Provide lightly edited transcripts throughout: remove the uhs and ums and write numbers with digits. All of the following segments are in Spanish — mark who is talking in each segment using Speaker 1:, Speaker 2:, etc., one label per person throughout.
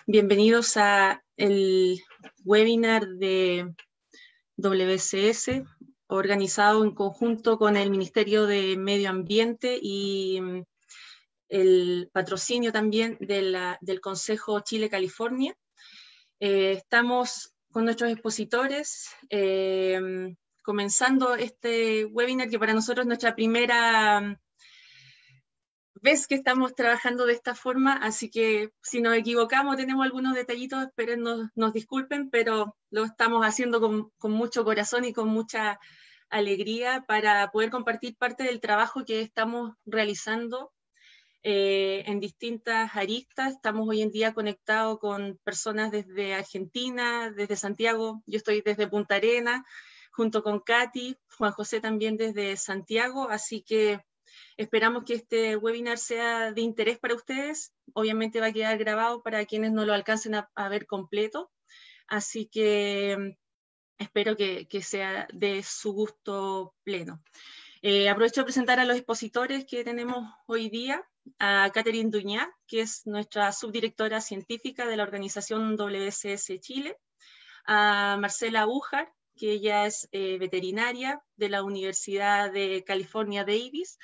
Speaker 1: Bienvenidos a el webinar de WCS, organizado en conjunto con el Ministerio de Medio Ambiente y el patrocinio también del Consejo Chile-California. Estamos con nuestros expositores, comenzando este webinar que para nosotros es nuestra primera vez que estamos trabajando de esta forma, así que si nos equivocamos, tenemos algunos detallitos, esperen, nos disculpen, pero lo estamos haciendo con mucho corazón y con mucha alegría para poder compartir parte del trabajo que estamos realizando en distintas aristas. Estamos hoy en día conectados con personas desde Argentina, desde Santiago, yo estoy desde Punta Arenas, junto con Katy, Juan José también desde Santiago, así que esperamos que este webinar sea de interés para ustedes. Obviamente va a quedar grabado para quienes no lo alcancen a ver completo. Así que espero que sea de su gusto pleno. Aprovecho de presentar a los expositores que tenemos hoy día. A Catherine Duñá, que es nuestra subdirectora científica de la organización WCS Chile. A Marcela Ujar, que ella es veterinaria de la Universidad de California Davis,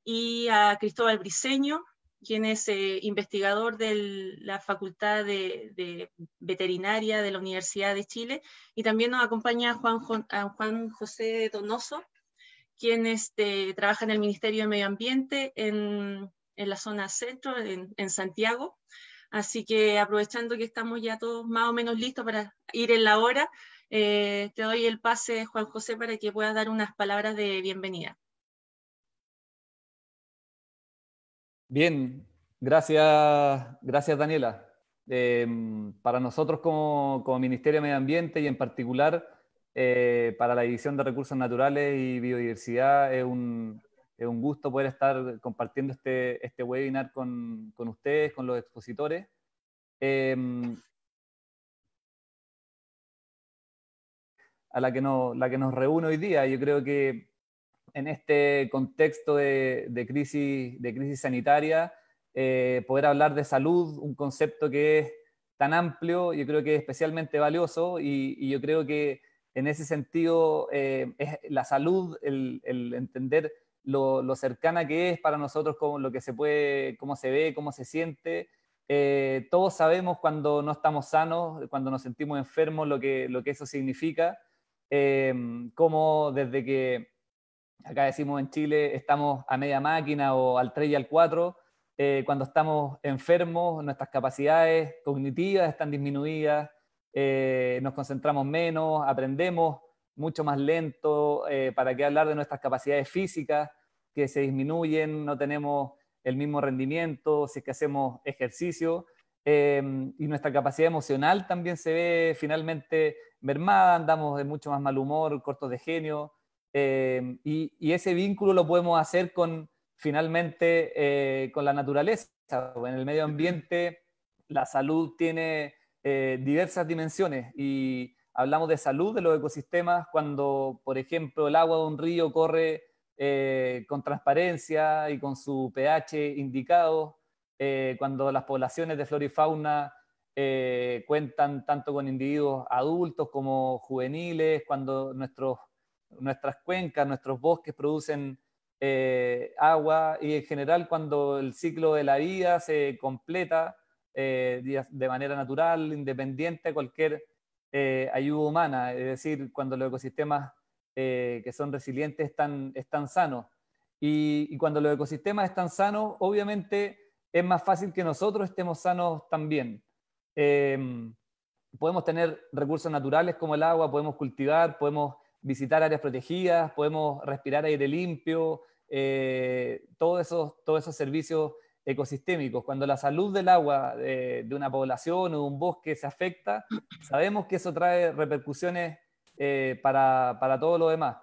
Speaker 1: y a Cristóbal Briceño, quien es investigador de la Facultad de Veterinaria de la Universidad de Chile, y también nos acompaña Juan José Donoso, quien trabaja en el Ministerio de Medio Ambiente en la zona centro, en Santiago. Así que aprovechando que estamos ya todos más o menos listos para ir en la hora, te doy el pase, Juan José, para que puedas dar unas palabras de bienvenida.
Speaker 2: Bien, gracias Daniela. Para nosotros como Ministerio de Medio Ambiente y en particular para la División de Recursos Naturales y Biodiversidad es un gusto poder estar compartiendo este webinar con ustedes, con los expositores. A la que nos reúne hoy día. Yo creo que en este contexto de crisis sanitaria, poder hablar de salud, un concepto que es tan amplio, yo creo que es especialmente valioso y yo creo que en ese sentido es la salud, el entender lo cercana que es para nosotros, como lo que se puede, cómo se ve, cómo se siente. Todos sabemos cuando no estamos sanos, cuando nos sentimos enfermos, lo que eso significa. Como desde que acá decimos en Chile, estamos a media máquina o al 3 y al 4, cuando estamos enfermos, nuestras capacidades cognitivas están disminuidas, nos concentramos menos, aprendemos mucho más lento, para qué hablar de nuestras capacidades físicas que se disminuyen, no tenemos el mismo rendimiento si es que hacemos ejercicio, y nuestra capacidad emocional también se ve finalmente mermada, andamos de mucho más mal humor, cortos de genio, y ese vínculo lo podemos hacer finalmente con la naturaleza. En el medio ambiente la salud tiene diversas dimensiones y hablamos de salud de los ecosistemas cuando, por ejemplo, el agua de un río corre con transparencia y con su pH indicado, cuando las poblaciones de flora y fauna cuentan tanto con individuos adultos como juveniles, cuando nuestras cuencas, nuestros bosques producen agua, y en general cuando el ciclo de la vida se completa de manera natural, independiente de cualquier ayuda humana, es decir, cuando los ecosistemas que son resilientes están sanos. Y cuando los ecosistemas están sanos, obviamente es más fácil que nosotros estemos sanos también. Podemos tener recursos naturales como el agua, podemos cultivar, podemos visitar áreas protegidas, podemos respirar aire limpio, todos esos servicios ecosistémicos. Cuando la salud del agua de una población o de un bosque se afecta, sabemos que eso trae repercusiones para todo lo demás.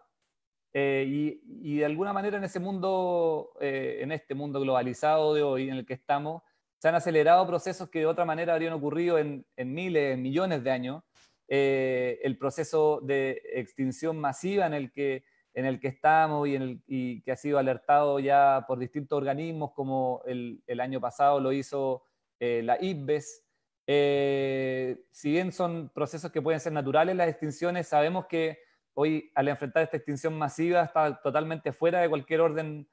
Speaker 2: Y de alguna manera en ese mundo, en este mundo globalizado de hoy en el que estamos, se han acelerado procesos que de otra manera habrían ocurrido en miles, en millones de años. El proceso de extinción masiva en el que estamos y que ha sido alertado ya por distintos organismos, como el año pasado lo hizo la IPBES, Si bien son procesos que pueden ser naturales, las extinciones, sabemos que hoy al enfrentar esta extinción masiva está totalmente fuera de cualquier orden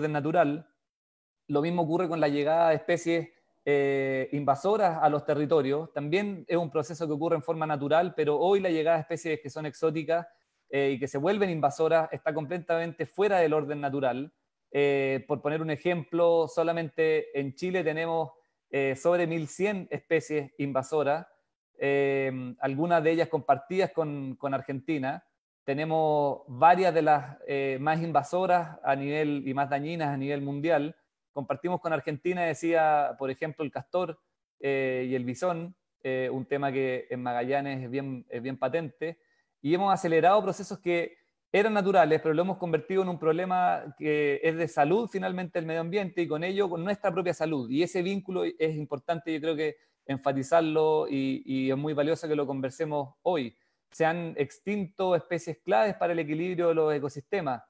Speaker 2: natural. Lo mismo ocurre con la llegada de especies invasoras a los territorios. También es un proceso que ocurre en forma natural, pero hoy la llegada de especies que son exóticas y que se vuelven invasoras está completamente fuera del orden natural. Por poner un ejemplo, solamente en Chile tenemos sobre 1.100 especies invasoras, algunas de ellas compartidas con Argentina. Tenemos varias de las más invasoras a nivel, y más dañinas a nivel mundial. Compartimos con Argentina, decía, por ejemplo, el castor y el bisón, un tema que en Magallanes es bien patente, y hemos acelerado procesos que eran naturales, pero lo hemos convertido en un problema que es de salud finalmente el medio ambiente y con ello con nuestra propia salud. Y ese vínculo es importante, yo creo que enfatizarlo y es muy valioso que lo conversemos hoy. Se han extinto especies claves para el equilibrio de los ecosistemas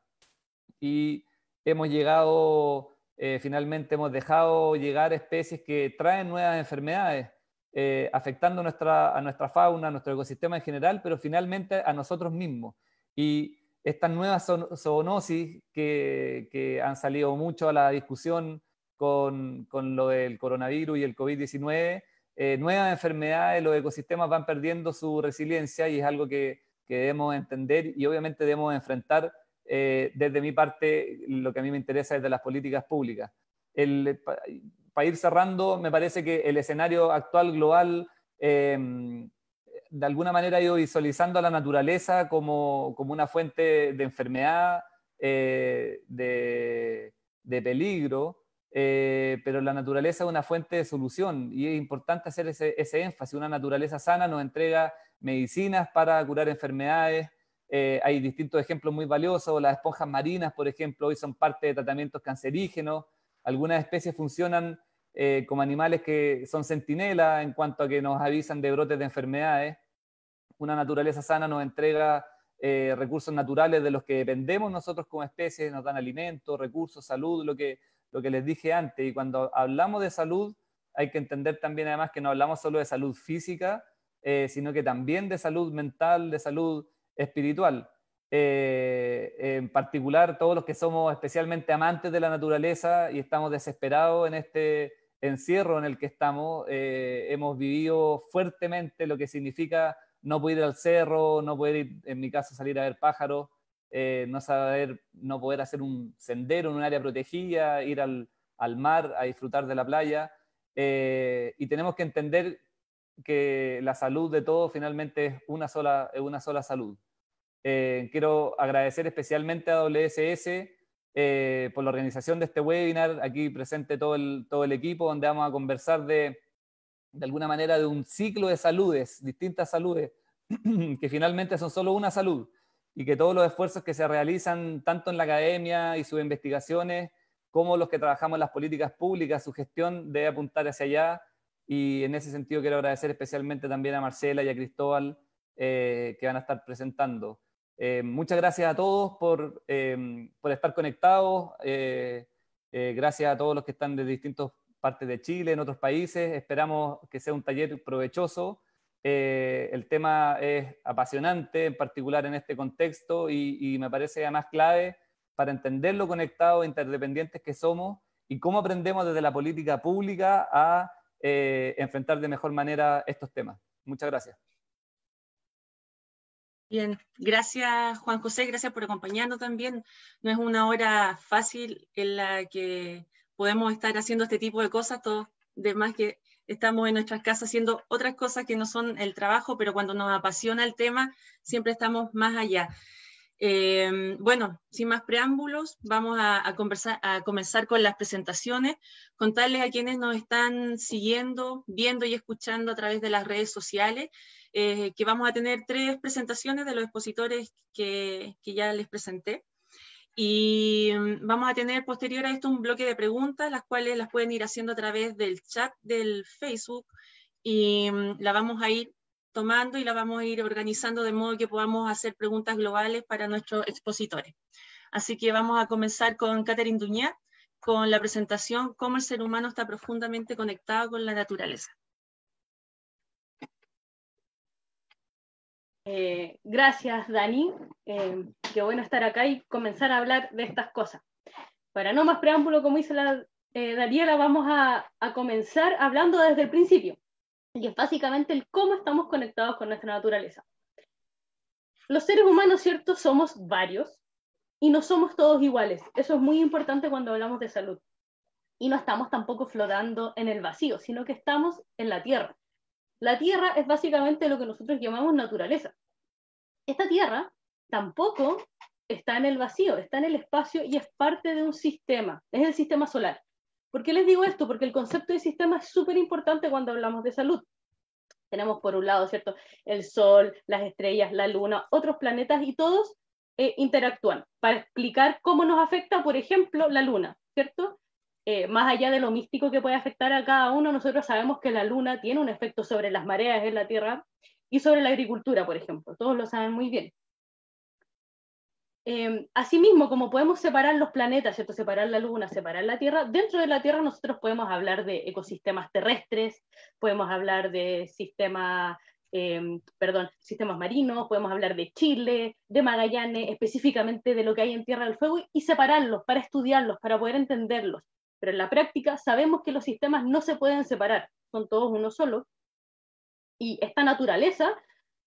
Speaker 2: y hemos llegado, finalmente hemos dejado llegar especies que traen nuevas enfermedades, afectando a nuestra fauna, a nuestro ecosistema en general, pero finalmente a nosotros mismos. Y estas nuevas zoonosis que han salido mucho a la discusión con lo del coronavirus y el COVID-19, nuevas enfermedades, los ecosistemas van perdiendo su resiliencia y es algo que debemos entender y obviamente debemos enfrentar. Desde mi parte, lo que a mí me interesa es de las políticas públicas. Para ir cerrando, me parece que el escenario actual global de alguna manera ha ido visualizando a la naturaleza como una fuente de enfermedad, de peligro, pero la naturaleza es una fuente de solución y es importante hacer ese énfasis. Una naturaleza sana nos entrega medicinas para curar enfermedades. Hay distintos ejemplos muy valiosos. Las esponjas marinas, por ejemplo, hoy son parte de tratamientos cancerígenos. Algunas especies funcionan como animales que son centinelas en cuanto a que nos avisan de brotes de enfermedades. Una naturaleza sana nos entrega recursos naturales de los que dependemos nosotros como especies, nos dan alimentos, recursos, salud, lo que les dije antes. Y cuando hablamos de salud, hay que entender también además que no hablamos solo de salud física, sino que también de salud mental, de salud espiritual. En particular, todos los que somos especialmente amantes de la naturaleza y estamos desesperados en este encierro en el que estamos, hemos vivido fuertemente lo que significa no poder ir al cerro, no poder ir, en mi caso, salir a ver pájaros, no poder hacer un sendero en un área protegida, ir al mar a disfrutar de la playa. Y tenemos que entender que la salud de todos finalmente es una sola salud. Quiero agradecer especialmente a WSS por la organización de este webinar, aquí presente todo el equipo, donde vamos a conversar de alguna manera de un ciclo de saludes, distintas saludes, que finalmente son solo una salud, y que todos los esfuerzos que se realizan tanto en la academia y sus investigaciones, como los que trabajamos en las políticas públicas, su gestión debe apuntar hacia allá, y en ese sentido quiero agradecer especialmente también a Marcela y a Cristóbal que van a estar presentando. Muchas gracias a todos por estar conectados, gracias a todos los que están de distintas partes de Chile, en otros países. Esperamos que sea un taller provechoso. El tema es apasionante, en particular en este contexto, y me parece además clave para entender lo conectados e interdependientes que somos y cómo aprendemos desde la política pública a enfrentar de mejor manera estos temas. Muchas gracias.
Speaker 1: Bien, gracias Juan José, gracias por acompañarnos también. No es una hora fácil en la que podemos estar haciendo este tipo de cosas, todos demás que estamos en nuestras casas haciendo otras cosas que no son el trabajo, pero cuando nos apasiona el tema, siempre estamos más allá. Bueno, sin más preámbulos, vamos a comenzar con las presentaciones, contarles a quienes nos están siguiendo, viendo y escuchando a través de las redes sociales, que vamos a tener 3 presentaciones de los expositores que ya les presenté. Y vamos a tener posterior a esto un bloque de preguntas, las cuales las pueden ir haciendo a través del chat del Facebook, y la vamos a ir tomando y la vamos a ir organizando de modo que podamos hacer preguntas globales para nuestros expositores. Así que vamos a comenzar con Catherine Duñat, con la presentación Cómo el ser humano está profundamente conectado con la naturaleza.
Speaker 3: Gracias, Dani. Qué bueno estar acá y comenzar a hablar de estas cosas. Para no más preámbulo, como dice Daniela, vamos a comenzar hablando desde el principio. Y es básicamente el cómo estamos conectados con nuestra naturaleza. Los seres humanos, ¿cierto? Somos varios y no somos todos iguales. Eso es muy importante cuando hablamos de salud. Y no estamos tampoco flotando en el vacío, sino que estamos en la Tierra. La Tierra es básicamente lo que nosotros llamamos naturaleza. Esta Tierra tampoco está en el vacío, está en el espacio y es parte de un sistema, es el sistema solar. ¿Por qué les digo esto? Porque el concepto de sistema es súper importante cuando hablamos de salud. Tenemos por un lado, ¿cierto?, el Sol, las estrellas, la Luna, otros planetas y todos interactúan para explicar cómo nos afecta, por ejemplo, la Luna, ¿cierto? Más allá de lo místico que puede afectar a cada uno, nosotros sabemos que la Luna tiene un efecto sobre las mareas en la Tierra y sobre la agricultura, por ejemplo. Todos lo saben muy bien. Asimismo, como podemos separar los planetas, ¿cierto?, separar la Luna, separar la Tierra, dentro de la Tierra nosotros podemos hablar de ecosistemas terrestres, podemos hablar de sistemas marinos, podemos hablar de Chile, de Magallanes, específicamente de lo que hay en Tierra del Fuego, y separarlos para estudiarlos, para poder entenderlos. Pero en la práctica sabemos que los sistemas no se pueden separar, son todos uno solo, y esta naturaleza,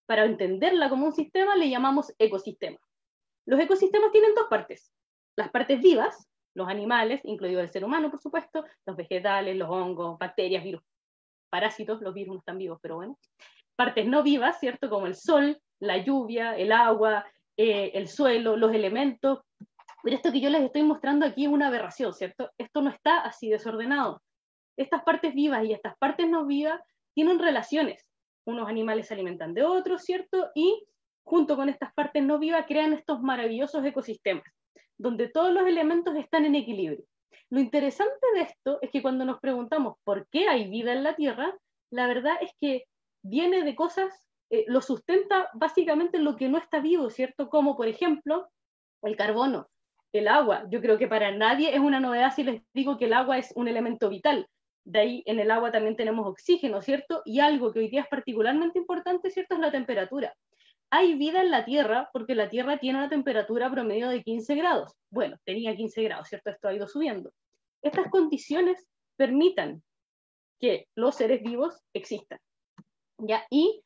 Speaker 3: para entenderla como un sistema, le llamamos ecosistema. Los ecosistemas tienen dos partes. Las partes vivas, los animales, incluido el ser humano, por supuesto, los vegetales, los hongos, bacterias, virus, parásitos, los virus no están vivos, pero bueno. Partes no vivas, ¿cierto?, como el sol, la lluvia, el agua, el suelo, los elementos. Pero esto que yo les estoy mostrando aquí es una aberración, ¿cierto? Esto no está así desordenado. Estas partes vivas y estas partes no vivas tienen relaciones. Unos animales se alimentan de otros, ¿cierto? Y junto con estas partes no vivas crean estos maravillosos ecosistemas, donde todos los elementos están en equilibrio. Lo interesante de esto es que cuando nos preguntamos por qué hay vida en la Tierra, la verdad es que viene de cosas, lo sustenta básicamente lo que no está vivo, ¿cierto? Como por ejemplo el carbono, el agua. Yo creo que para nadie es una novedad si les digo que el agua es un elemento vital. De ahí en el agua también tenemos oxígeno, ¿cierto? Y algo que hoy día es particularmente importante, ¿cierto?, es la temperatura. Hay vida en la Tierra porque la Tierra tiene una temperatura promedio de 15 grados. Bueno, tenía 15 grados, ¿cierto? Esto ha ido subiendo. Estas condiciones permitan que los seres vivos existan, ¿ya? Y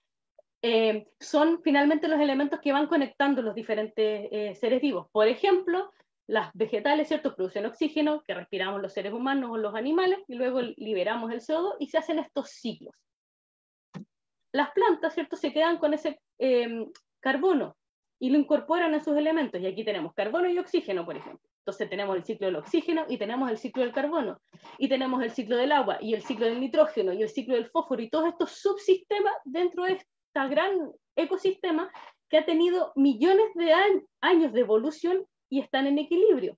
Speaker 3: son finalmente los elementos que van conectando los diferentes seres vivos. Por ejemplo, las vegetales, ¿cierto?, producen oxígeno que respiramos los seres humanos o los animales y luego liberamos el CO2 y se hacen estos ciclos. Las plantas, ¿cierto?, se quedan con ese carbono y lo incorporan a sus elementos. Y aquí tenemos carbono y oxígeno, por ejemplo. Entonces tenemos el ciclo del oxígeno y tenemos el ciclo del carbono. Y tenemos el ciclo del agua y el ciclo del nitrógeno y el ciclo del fósforo y todos estos subsistemas dentro de este gran ecosistema que ha tenido millones de años de evolución y están en equilibrio.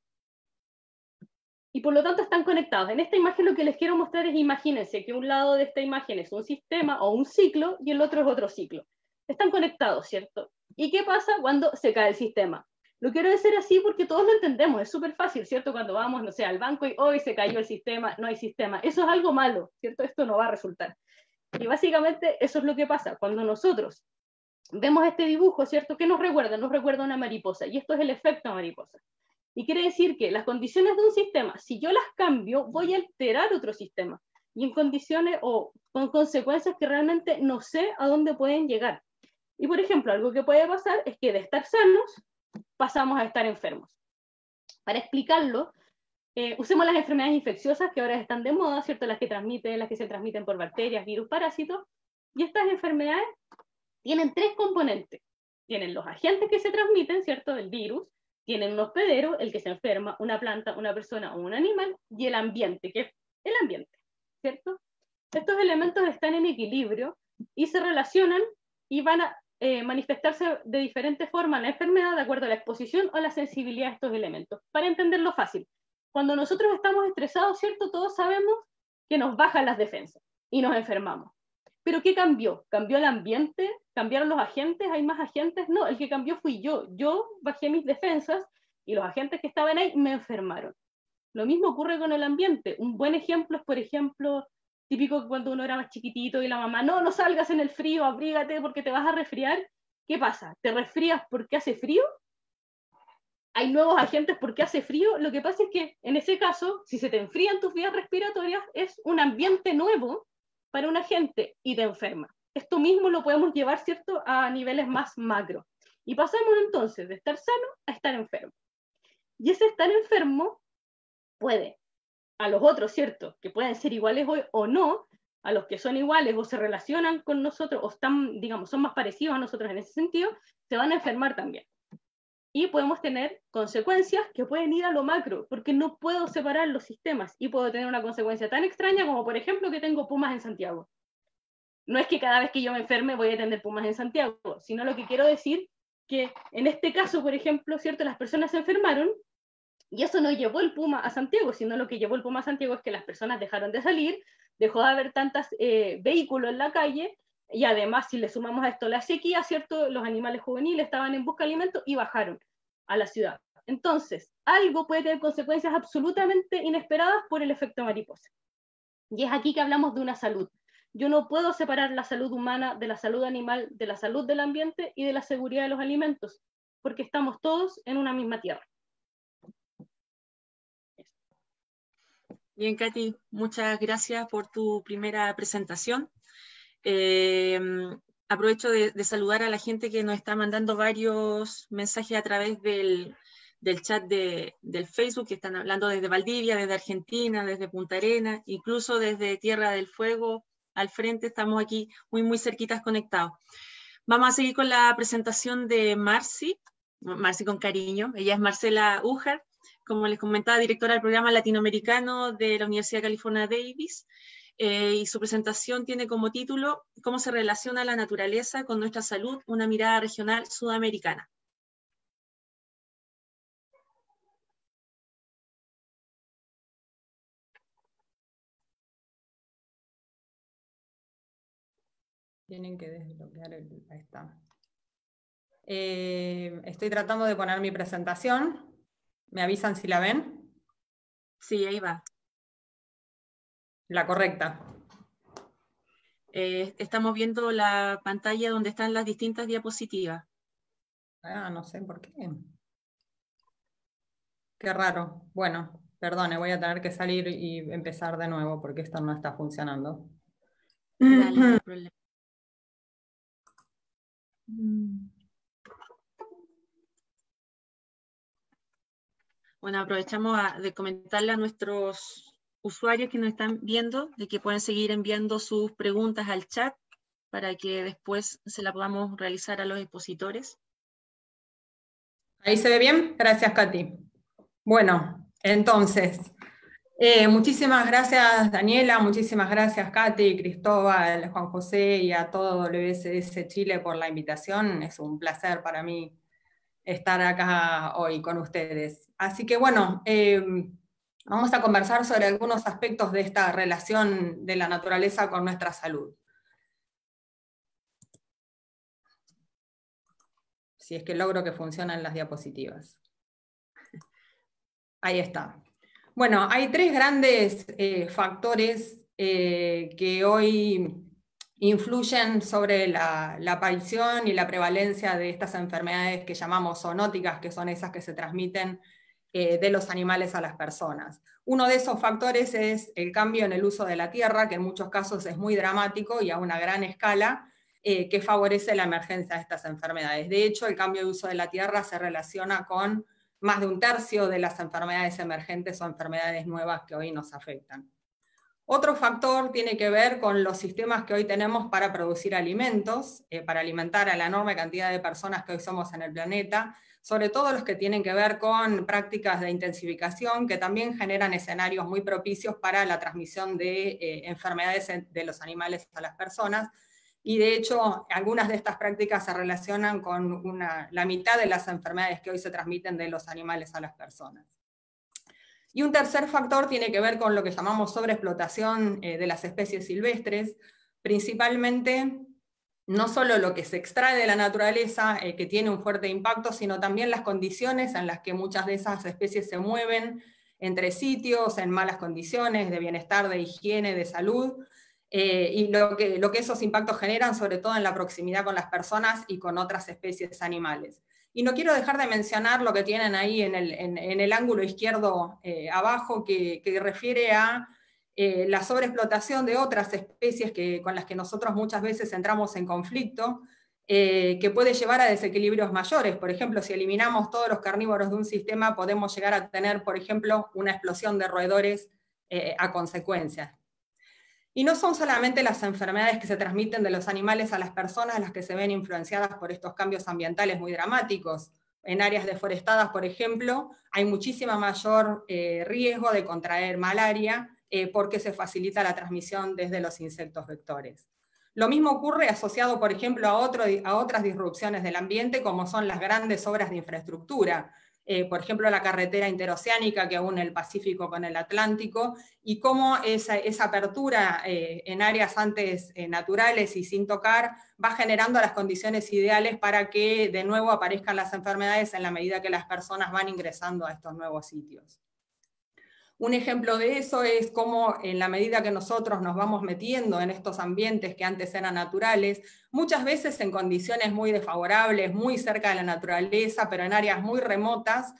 Speaker 3: Y por lo tanto están conectados. En esta imagen lo que les quiero mostrar es, imagínense que un lado de esta imagen es un sistema o un ciclo y el otro es otro ciclo. Están conectados, ¿cierto? ¿Y qué pasa cuando se cae el sistema? Lo quiero decir así porque todos lo entendemos, es súper fácil, ¿cierto? Cuando vamos, no sé, al banco y hoy se cayó el sistema, no hay sistema. Eso es algo malo, ¿cierto? Esto no va a resultar. Y básicamente eso es lo que pasa. Cuando nosotros vemos este dibujo, ¿cierto? ¿Qué nos recuerda? Nos recuerda una mariposa y esto es el efecto mariposa. Y quiere decir que las condiciones de un sistema, si yo las cambio, voy a alterar otro sistema. Y en condiciones o con consecuencias que realmente no sé a dónde pueden llegar. Y por ejemplo, algo que puede pasar es que de estar sanos pasamos a estar enfermos. Para explicarlo, usemos las enfermedades infecciosas que ahora están de moda, ¿cierto? Las que se transmiten por bacterias, virus, parásitos. Y estas enfermedades tienen tres componentes. Tienen los agentes que se transmiten, ¿cierto? El virus. Tienen un hospedero, el que se enferma, una planta, una persona o un animal, y el ambiente, que es el ambiente, ¿cierto? Estos elementos están en equilibrio y se relacionan y van a manifestarse de diferentes formas la enfermedad de acuerdo a la exposición o la sensibilidad a estos elementos. Para entenderlo fácil, cuando nosotros estamos estresados, ¿cierto? Todos sabemos que nos bajan las defensas y nos enfermamos. ¿Pero qué cambió? ¿Cambió el ambiente? ¿Cambiaron los agentes? ¿Hay más agentes? No, el que cambió fui yo. Yo bajé mis defensas y los agentes que estaban ahí me enfermaron. Lo mismo ocurre con el ambiente. Un buen ejemplo es, por ejemplo, típico cuando uno era más chiquitito y la mamá, no salgas en el frío, abrígate porque te vas a resfriar. ¿qué pasa? ¿Te resfrías porque hace frío? ¿Hay nuevos agentes porque hace frío? Lo que pasa es que en ese caso, si se te enfrían tus vías respiratorias, es un ambiente nuevo para un agente y te enferma. Esto mismo lo podemos llevar, ¿cierto?, a niveles más macro. Y pasamos entonces de estar sano a estar enfermo. Y ese estar enfermo puede, a los otros, ¿cierto?, que pueden ser iguales o no, a los que son iguales o se relacionan con nosotros o están, digamos, son más parecidos a nosotros en ese sentido, se van a enfermar también. Y podemos tener consecuencias que pueden ir a lo macro, porque no puedo separar los sistemas y puedo tener una consecuencia tan extraña como, por ejemplo, que tengo pumas en Santiago. No es que cada vez que yo me enferme voy a tener pumas en Santiago, sino lo que quiero decir que en este caso, por ejemplo, ¿cierto?, las personas se enfermaron y eso no llevó el puma a Santiago, sino lo que llevó el puma a Santiago es que las personas dejaron de salir, dejó de haber tantos vehículos en la calle, y además, si le sumamos a esto la sequía, ¿cierto?, los animales juveniles estaban en busca de alimento y bajaron a la ciudad. Entonces, algo puede tener consecuencias absolutamente inesperadas por el efecto mariposa. Y es aquí que hablamos de una salud. Yo no puedo separar la salud humana de la salud animal, de la salud del ambiente y de la seguridad de los alimentos, porque estamos todos en una misma tierra.
Speaker 1: Bien, Katy, muchas gracias por tu primera presentación. Aprovecho de saludar a la gente que nos está mandando varios mensajes a través del chat del Facebook, que están hablando desde Valdivia, desde Argentina, desde Punta Arenas, incluso desde Tierra del Fuego al frente. Estamos aquí muy cerquitas conectados. Vamos a seguir con la presentación de Marci con cariño. Ella es Marcela Ujar, como les comentaba, directora del programa latinoamericano de la Universidad de California Davis, y su presentación tiene como título ¿Cómo se relaciona la naturaleza con nuestra salud? Una mirada regional sudamericana.
Speaker 4: Tienen que desbloquear ahí está. Estoy tratando de poner mi presentación. ¿Me avisan si la ven?
Speaker 1: Sí, ahí va.
Speaker 4: La correcta.
Speaker 1: Estamos viendo la pantalla donde están las distintas diapositivas.
Speaker 4: No sé por qué. Qué raro. Bueno, perdone, voy a tener que salir y empezar de nuevo porque esto no está funcionando.
Speaker 1: Dale, no hay problema. Bueno, aprovechamos de comentarle a nuestros usuarios que nos están viendo de que pueden seguir enviando sus preguntas al chat para que después se la podamos realizar a los expositores.
Speaker 4: ¿Ahí se ve bien? Gracias, Katy. Bueno, entonces, muchísimas gracias, Daniela, muchísimas gracias, Katy, Cristóbal, Juan José y a todo WSS Chile por la invitación. Es un placer para mí estar acá hoy con ustedes. Así que bueno, vamos a conversar sobre algunos aspectos de esta relación de la naturaleza con nuestra salud. Si es que logro que funcionen las diapositivas. Ahí está. Bueno, hay tres grandes factores que hoy influyen sobre la aparición y la prevalencia de estas enfermedades que llamamos zoonóticas, que son esas que se transmiten de los animales a las personas. Uno de esos factores es el cambio en el uso de la tierra, que en muchos casos es muy dramático y a una gran escala, que favorece la emergencia de estas enfermedades. De hecho, el cambio de uso de la tierra se relaciona con más de un tercio de las enfermedades emergentes o enfermedades nuevas que hoy nos afectan. Otro factor tiene que ver con los sistemas que hoy tenemos para producir alimentos, para alimentar a la enorme cantidad de personas que hoy somos en el planeta, sobre todo los que tienen que ver con prácticas de intensificación que también generan escenarios muy propicios para la transmisión de enfermedades de los animales a las personas. Y de hecho, algunas de estas prácticas se relacionan con la mitad de las enfermedades que hoy se transmiten de los animales a las personas. Y un tercer factor tiene que ver con lo que llamamos sobreexplotación de las especies silvestres, principalmente no solo lo que se extrae de la naturaleza, que tiene un fuerte impacto, sino también las condiciones en las que muchas de esas especies se mueven entre sitios, en malas condiciones de bienestar, de higiene, de salud, y lo que esos impactos generan, sobre todo en la proximidad con las personas y con otras especies animales. Y no quiero dejar de mencionar lo que tienen ahí en el ángulo izquierdo abajo, que refiere a la sobreexplotación de otras especies con las que nosotros muchas veces entramos en conflicto, que puede llevar a desequilibrios mayores. Por ejemplo, si eliminamos todos los carnívoros de un sistema, podemos llegar a tener, por ejemplo, una explosión de roedores a consecuencia. Y no son solamente las enfermedades que se transmiten de los animales a las personas las que se ven influenciadas por estos cambios ambientales muy dramáticos. En áreas deforestadas, por ejemplo, hay muchísimo mayor riesgo de contraer malaria porque se facilita la transmisión desde los insectos vectores. Lo mismo ocurre asociado, por ejemplo, a otras disrupciones del ambiente, como son las grandes obras de infraestructura. Por ejemplo, la carretera interoceánica que une el Pacífico con el Atlántico, y cómo esa apertura en áreas antes naturales y sin tocar va generando las condiciones ideales para que de nuevo aparezcan las enfermedades en la medida que las personas van ingresando a estos nuevos sitios. Un ejemplo de eso es cómo en la medida que nosotros nos vamos metiendo en estos ambientes que antes eran naturales, muchas veces en condiciones muy desfavorables, muy cerca de la naturaleza, pero en áreas muy remotas,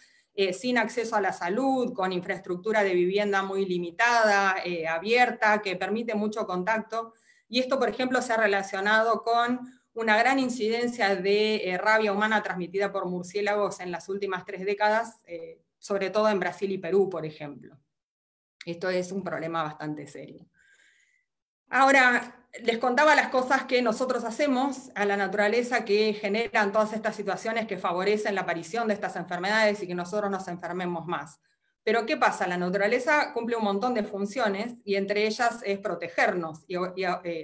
Speaker 4: sin acceso a la salud, con infraestructura de vivienda muy limitada, abierta, que permite mucho contacto. Y esto, por ejemplo, se ha relacionado con una gran incidencia de rabia humana transmitida por murciélagos en las últimas 3 décadas, sobre todo en Brasil y Perú, por ejemplo. Esto es un problema bastante serio. Ahora, les contaba las cosas que nosotros hacemos a la naturaleza que generan todas estas situaciones que favorecen la aparición de estas enfermedades y que nosotros nos enfermemos más. Pero ¿qué pasa? La naturaleza cumple un montón de funciones y entre ellas es protegernos y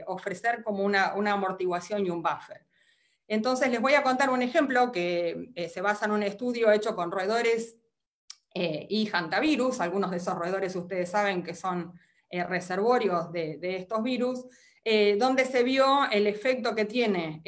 Speaker 4: ofrecer como una amortiguación y un buffer. Entonces les voy a contar un ejemplo que se basa en un estudio hecho con roedores y hantavirus. Algunos de esos roedores ustedes saben que son reservorios de estos virus, donde se vio el efecto que tiene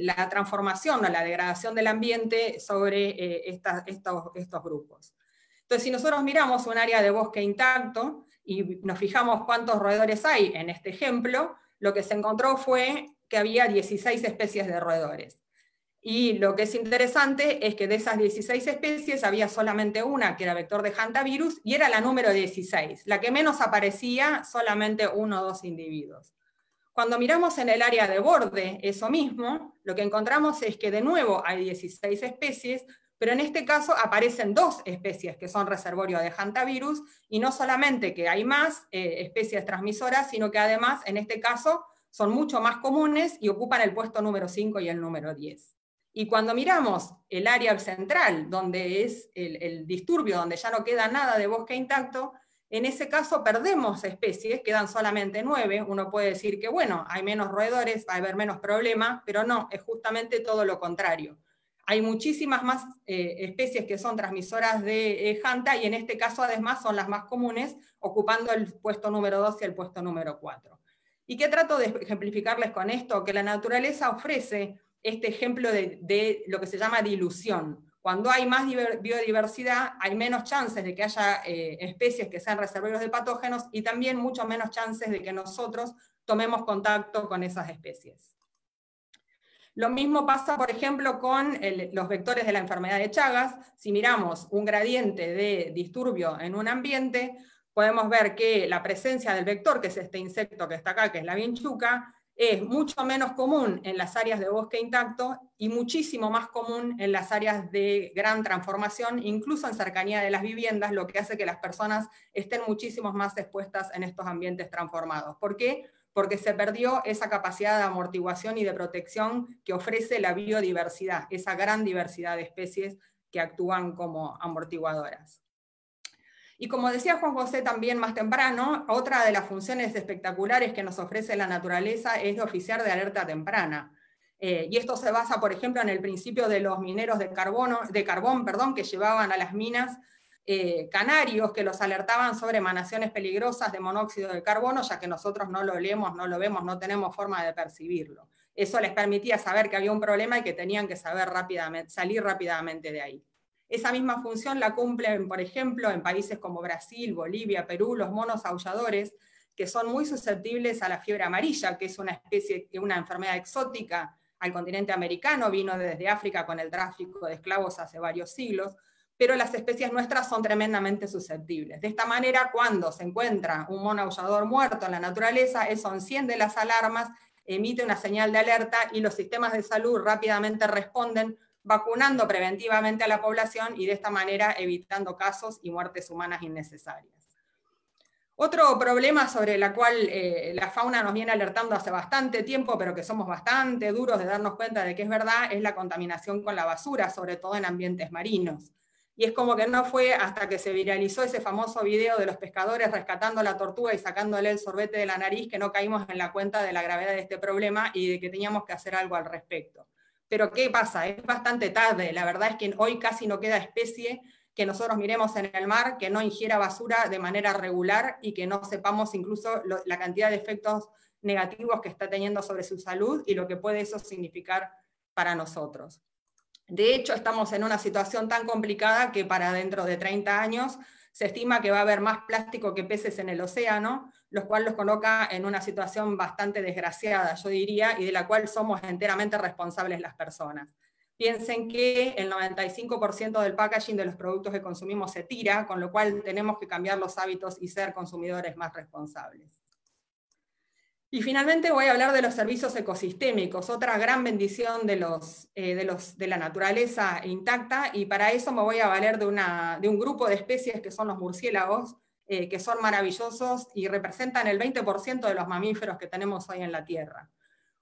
Speaker 4: la transformación o la degradación del ambiente sobre estos grupos. Entonces, si nosotros miramos un área de bosque intacto y nos fijamos cuántos roedores hay en este ejemplo, lo que se encontró fue que había 16 especies de roedores. Y lo que es interesante es que de esas 16 especies había solamente una que era vector de hantavirus y era la número 16, la que menos aparecía, solamente 1 o 2 individuos. Cuando miramos en el área de borde eso mismo, lo que encontramos es que de nuevo hay 16 especies, pero en este caso aparecen 2 especies que son reservorio de hantavirus, y no solamente que hay más especies transmisoras, sino que además en este caso son mucho más comunes y ocupan el puesto número 5 y el número 10. Y cuando miramos el área central, donde es el disturbio, donde ya no queda nada de bosque intacto, en ese caso perdemos especies, quedan solamente 9. Uno puede decir que bueno, hay menos roedores, va a haber menos problema, pero no, es justamente todo lo contrario. Hay muchísimas más especies que son transmisoras de Hanta, y en este caso además son las más comunes, ocupando el puesto número 2 y el puesto número 4. ¿Y qué trato de ejemplificarles con esto? Que la naturaleza ofrece este ejemplo de lo que se llama dilución. Cuando hay más biodiversidad, hay menos chances de que haya especies que sean reservorios de patógenos, y también mucho menos chances de que nosotros tomemos contacto con esas especies. Lo mismo pasa, por ejemplo, con los vectores de la enfermedad de Chagas. Si miramos un gradiente de disturbio en un ambiente, podemos ver que la presencia del vector, que es este insecto que está acá, que es la vinchuca, es mucho menos común en las áreas de bosque intacto y muchísimo más común en las áreas de gran transformación, incluso en cercanía de las viviendas, lo que hace que las personas estén muchísimo más expuestas en estos ambientes transformados. ¿Por qué? Porque se perdió esa capacidad de amortiguación y de protección que ofrece la biodiversidad, esa gran diversidad de especies que actúan como amortiguadoras. Y como decía Juan José también más temprano, otra de las funciones espectaculares que nos ofrece la naturaleza es de oficiar de alerta temprana. Y esto se basa, por ejemplo, en el principio de los mineros de carbón, que llevaban a las minas canarios que los alertaban sobre emanaciones peligrosas de monóxido de carbono, ya que nosotros no lo leemos, no lo vemos, no tenemos forma de percibirlo. Eso les permitía saber que había un problema y que tenían que saber salir rápidamente de ahí. Esa misma función la cumplen, por ejemplo, en países como Brasil, Bolivia, Perú, los monos aulladores, que son muy susceptibles a la fiebre amarilla, que es una enfermedad exótica al continente americano, vino desde África con el tráfico de esclavos hace varios siglos, pero las especies nuestras son tremendamente susceptibles. De esta manera, cuando se encuentra un mono aullador muerto en la naturaleza, eso enciende las alarmas, emite una señal de alerta y los sistemas de salud rápidamente responden, vacunando preventivamente a la población y de esta manera evitando casos y muertes humanas innecesarias. Otro problema sobre el cual la fauna nos viene alertando hace bastante tiempo, pero que somos bastante duros de darnos cuenta de que es verdad, es la contaminación con la basura, sobre todo en ambientes marinos. Y es como que no fue hasta que se viralizó ese famoso video de los pescadores rescatando a la tortuga y sacándole el sorbete de la nariz que no caímos en la cuenta de la gravedad de este problema y de que teníamos que hacer algo al respecto. Pero ¿qué pasa? Es bastante tarde. La verdad es que hoy casi no queda especie que nosotros miremos en el mar que no ingiera basura de manera regular y que no sepamos incluso la cantidad de efectos negativos que está teniendo sobre su salud y lo que puede eso significar para nosotros. De hecho, estamos en una situación tan complicada que para dentro de 30 años se estima que va a haber más plástico que peces en el océano, lo cual los coloca en una situación bastante desgraciada, yo diría, y de la cual somos enteramente responsables las personas. Piensen que el 95% del packaging de los productos que consumimos se tira, con lo cual tenemos que cambiar los hábitos y ser consumidores más responsables. Y finalmente voy a hablar de los servicios ecosistémicos, otra gran bendición de la naturaleza intacta, y para eso me voy a valer de un grupo de especies que son los murciélagos, que son maravillosos y representan el 20% de los mamíferos que tenemos hoy en la Tierra.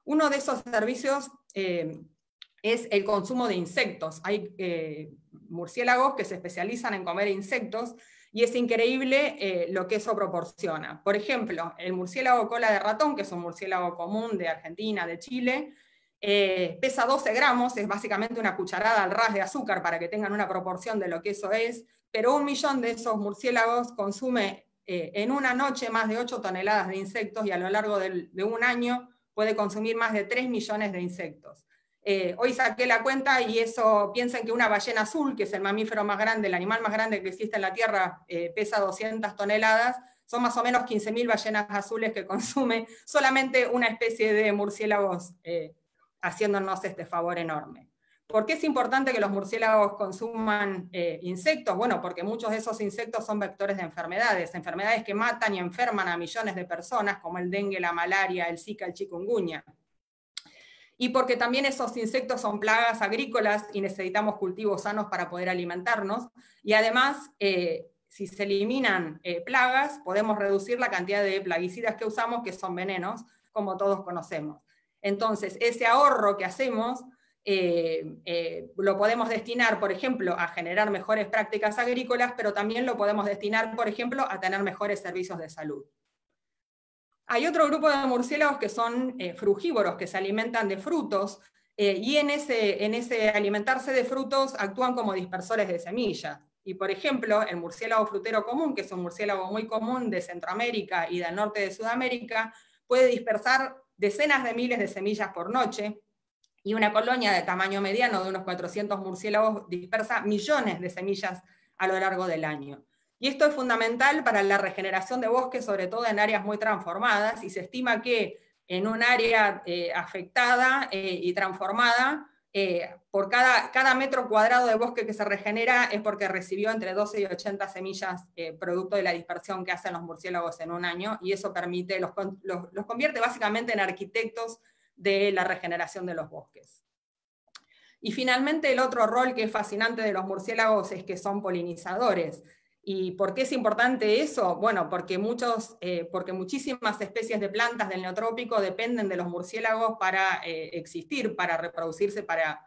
Speaker 4: Uno de esos servicios es el consumo de insectos. Hay murciélagos que se especializan en comer insectos y es increíble lo que eso proporciona. Por ejemplo, el murciélago cola de ratón, que es un murciélago común de Argentina, de Chile, pesa 12 gramos, es básicamente una cucharada al ras de azúcar para que tengan una proporción de lo que eso es, pero 1 millón de esos murciélagos consume en una noche más de 8 toneladas de insectos y a lo largo de un año puede consumir más de 3 millones de insectos. Hoy saqué la cuenta y eso, piensen que una ballena azul, que es el mamífero más grande, el animal más grande que existe en la Tierra, pesa 200 toneladas, son más o menos 15.000 ballenas azules que consume solamente una especie de murciélagos, haciéndonos este favor enorme. ¿Por qué es importante que los murciélagos consuman insectos? Bueno, porque muchos de esos insectos son vectores de enfermedades que matan y enferman a millones de personas, como el dengue, la malaria, el zika, el chikungunya. Y porque también esos insectos son plagas agrícolas y necesitamos cultivos sanos para poder alimentarnos, y además, si se eliminan plagas, podemos reducir la cantidad de plaguicidas que usamos, que son venenos, como todos conocemos. Entonces, ese ahorro que hacemos, lo podemos destinar, por ejemplo, a generar mejores prácticas agrícolas, pero también lo podemos destinar, por ejemplo, a tener mejores servicios de salud. Hay otro grupo de murciélagos que son frugívoros, que se alimentan de frutos, y en ese alimentarse de frutos actúan como dispersores de semillas. Y por ejemplo, el murciélago frutero común, que es un murciélago muy común de Centroamérica y del norte de Sudamérica, puede dispersar decenas de miles de semillas por noche, y una colonia de tamaño mediano de unos 400 murciélagos dispersa millones de semillas a lo largo del año. Y esto es fundamental para la regeneración de bosques, sobre todo en áreas muy transformadas, y se estima que en un área afectada y transformada, por cada metro cuadrado de bosque que se regenera es porque recibió entre 12 y 80 semillas producto de la dispersión que hacen los murciélagos en un año, y eso permite, los convierte básicamente en arquitectos de la regeneración de los bosques. Y finalmente el otro rol que es fascinante de los murciélagos es que son polinizadores. ¿Y por qué es importante eso? Bueno, porque muchísimas especies de plantas del neotrópico dependen de los murciélagos para existir, para reproducirse, para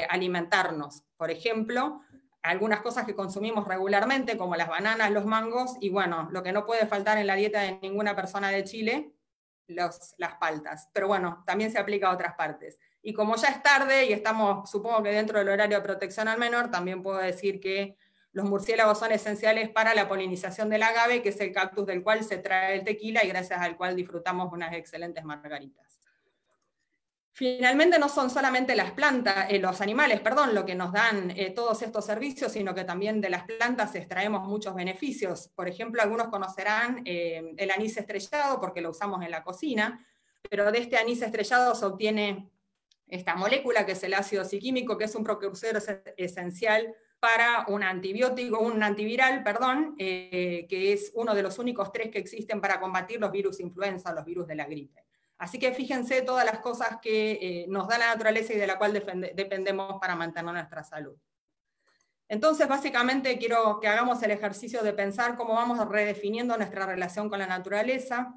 Speaker 4: alimentarnos. Por ejemplo, algunas cosas que consumimos regularmente, como las bananas, los mangos, y bueno, lo que no puede faltar en la dieta de ninguna persona de Chile, las paltas. Pero bueno, también se aplica a otras partes. Y como ya es tarde y estamos, supongo que dentro del horario de protección al menor, también puedo decir que los murciélagos son esenciales para la polinización del agave, que es el cactus del cual se trae el tequila y gracias al cual disfrutamos unas excelentes margaritas. Finalmente no son solamente las plantas, los animales, perdón, lo que nos dan todos estos servicios, sino que también de las plantas extraemos muchos beneficios. Por ejemplo, algunos conocerán el anís estrellado porque lo usamos en la cocina, pero de este anís estrellado se obtiene esta molécula que es el ácido ciquímico, que es un precursor esencial para un antibiótico, un antiviral, perdón, que es uno de los únicos 3 que existen para combatir los virus influenza, los virus de la gripe. Así que fíjense todas las cosas que nos da la naturaleza y de la cual dependemos para mantener nuestra salud. Entonces, básicamente, quiero que hagamos el ejercicio de pensar cómo vamos redefiniendo nuestra relación con la naturaleza,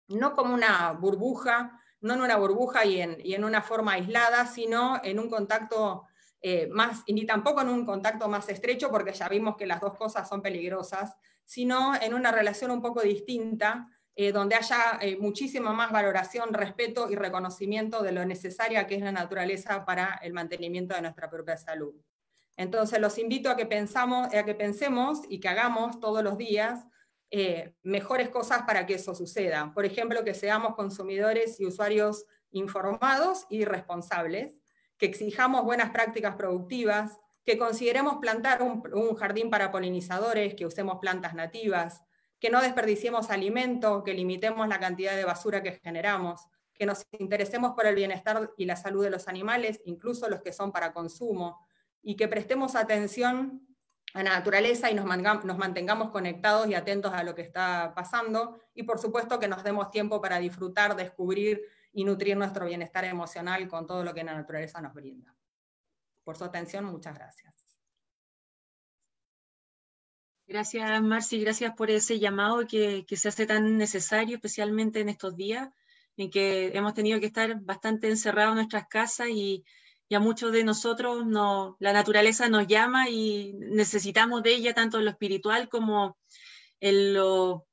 Speaker 4: no como una burbuja, no en una burbuja y en una forma aislada, sino en un contacto más, y ni tampoco en un contacto más estrecho, porque ya vimos que las dos cosas son peligrosas, sino en una relación un poco distinta, donde haya muchísima más valoración, respeto y reconocimiento de lo necesaria que es la naturaleza para el mantenimiento de nuestra propia salud. Entonces los invito a que pensemos y que hagamos todos los días mejores cosas para que eso suceda. Por ejemplo, que seamos consumidores y usuarios informados y responsables, que exijamos buenas prácticas productivas, que consideremos plantar un jardín para polinizadores, que usemos plantas nativas, que no desperdiciemos alimento, que limitemos la cantidad de basura que generamos, que nos interesemos por el bienestar y la salud de los animales, incluso los que son para consumo, y que prestemos atención a la naturaleza y nos mantengamos conectados y atentos a lo que está pasando, y por supuesto que nos demos tiempo para disfrutar, descubrir y nutrir nuestro bienestar emocional con todo lo que la naturaleza nos brinda. Por su atención, muchas gracias.
Speaker 1: Gracias, Marci, gracias por ese llamado que se hace tan necesario, especialmente en estos días en que hemos tenido que estar bastante encerrados en nuestras casas y a muchos de nosotros la naturaleza nos llama y necesitamos de ella tanto en lo espiritual como en lo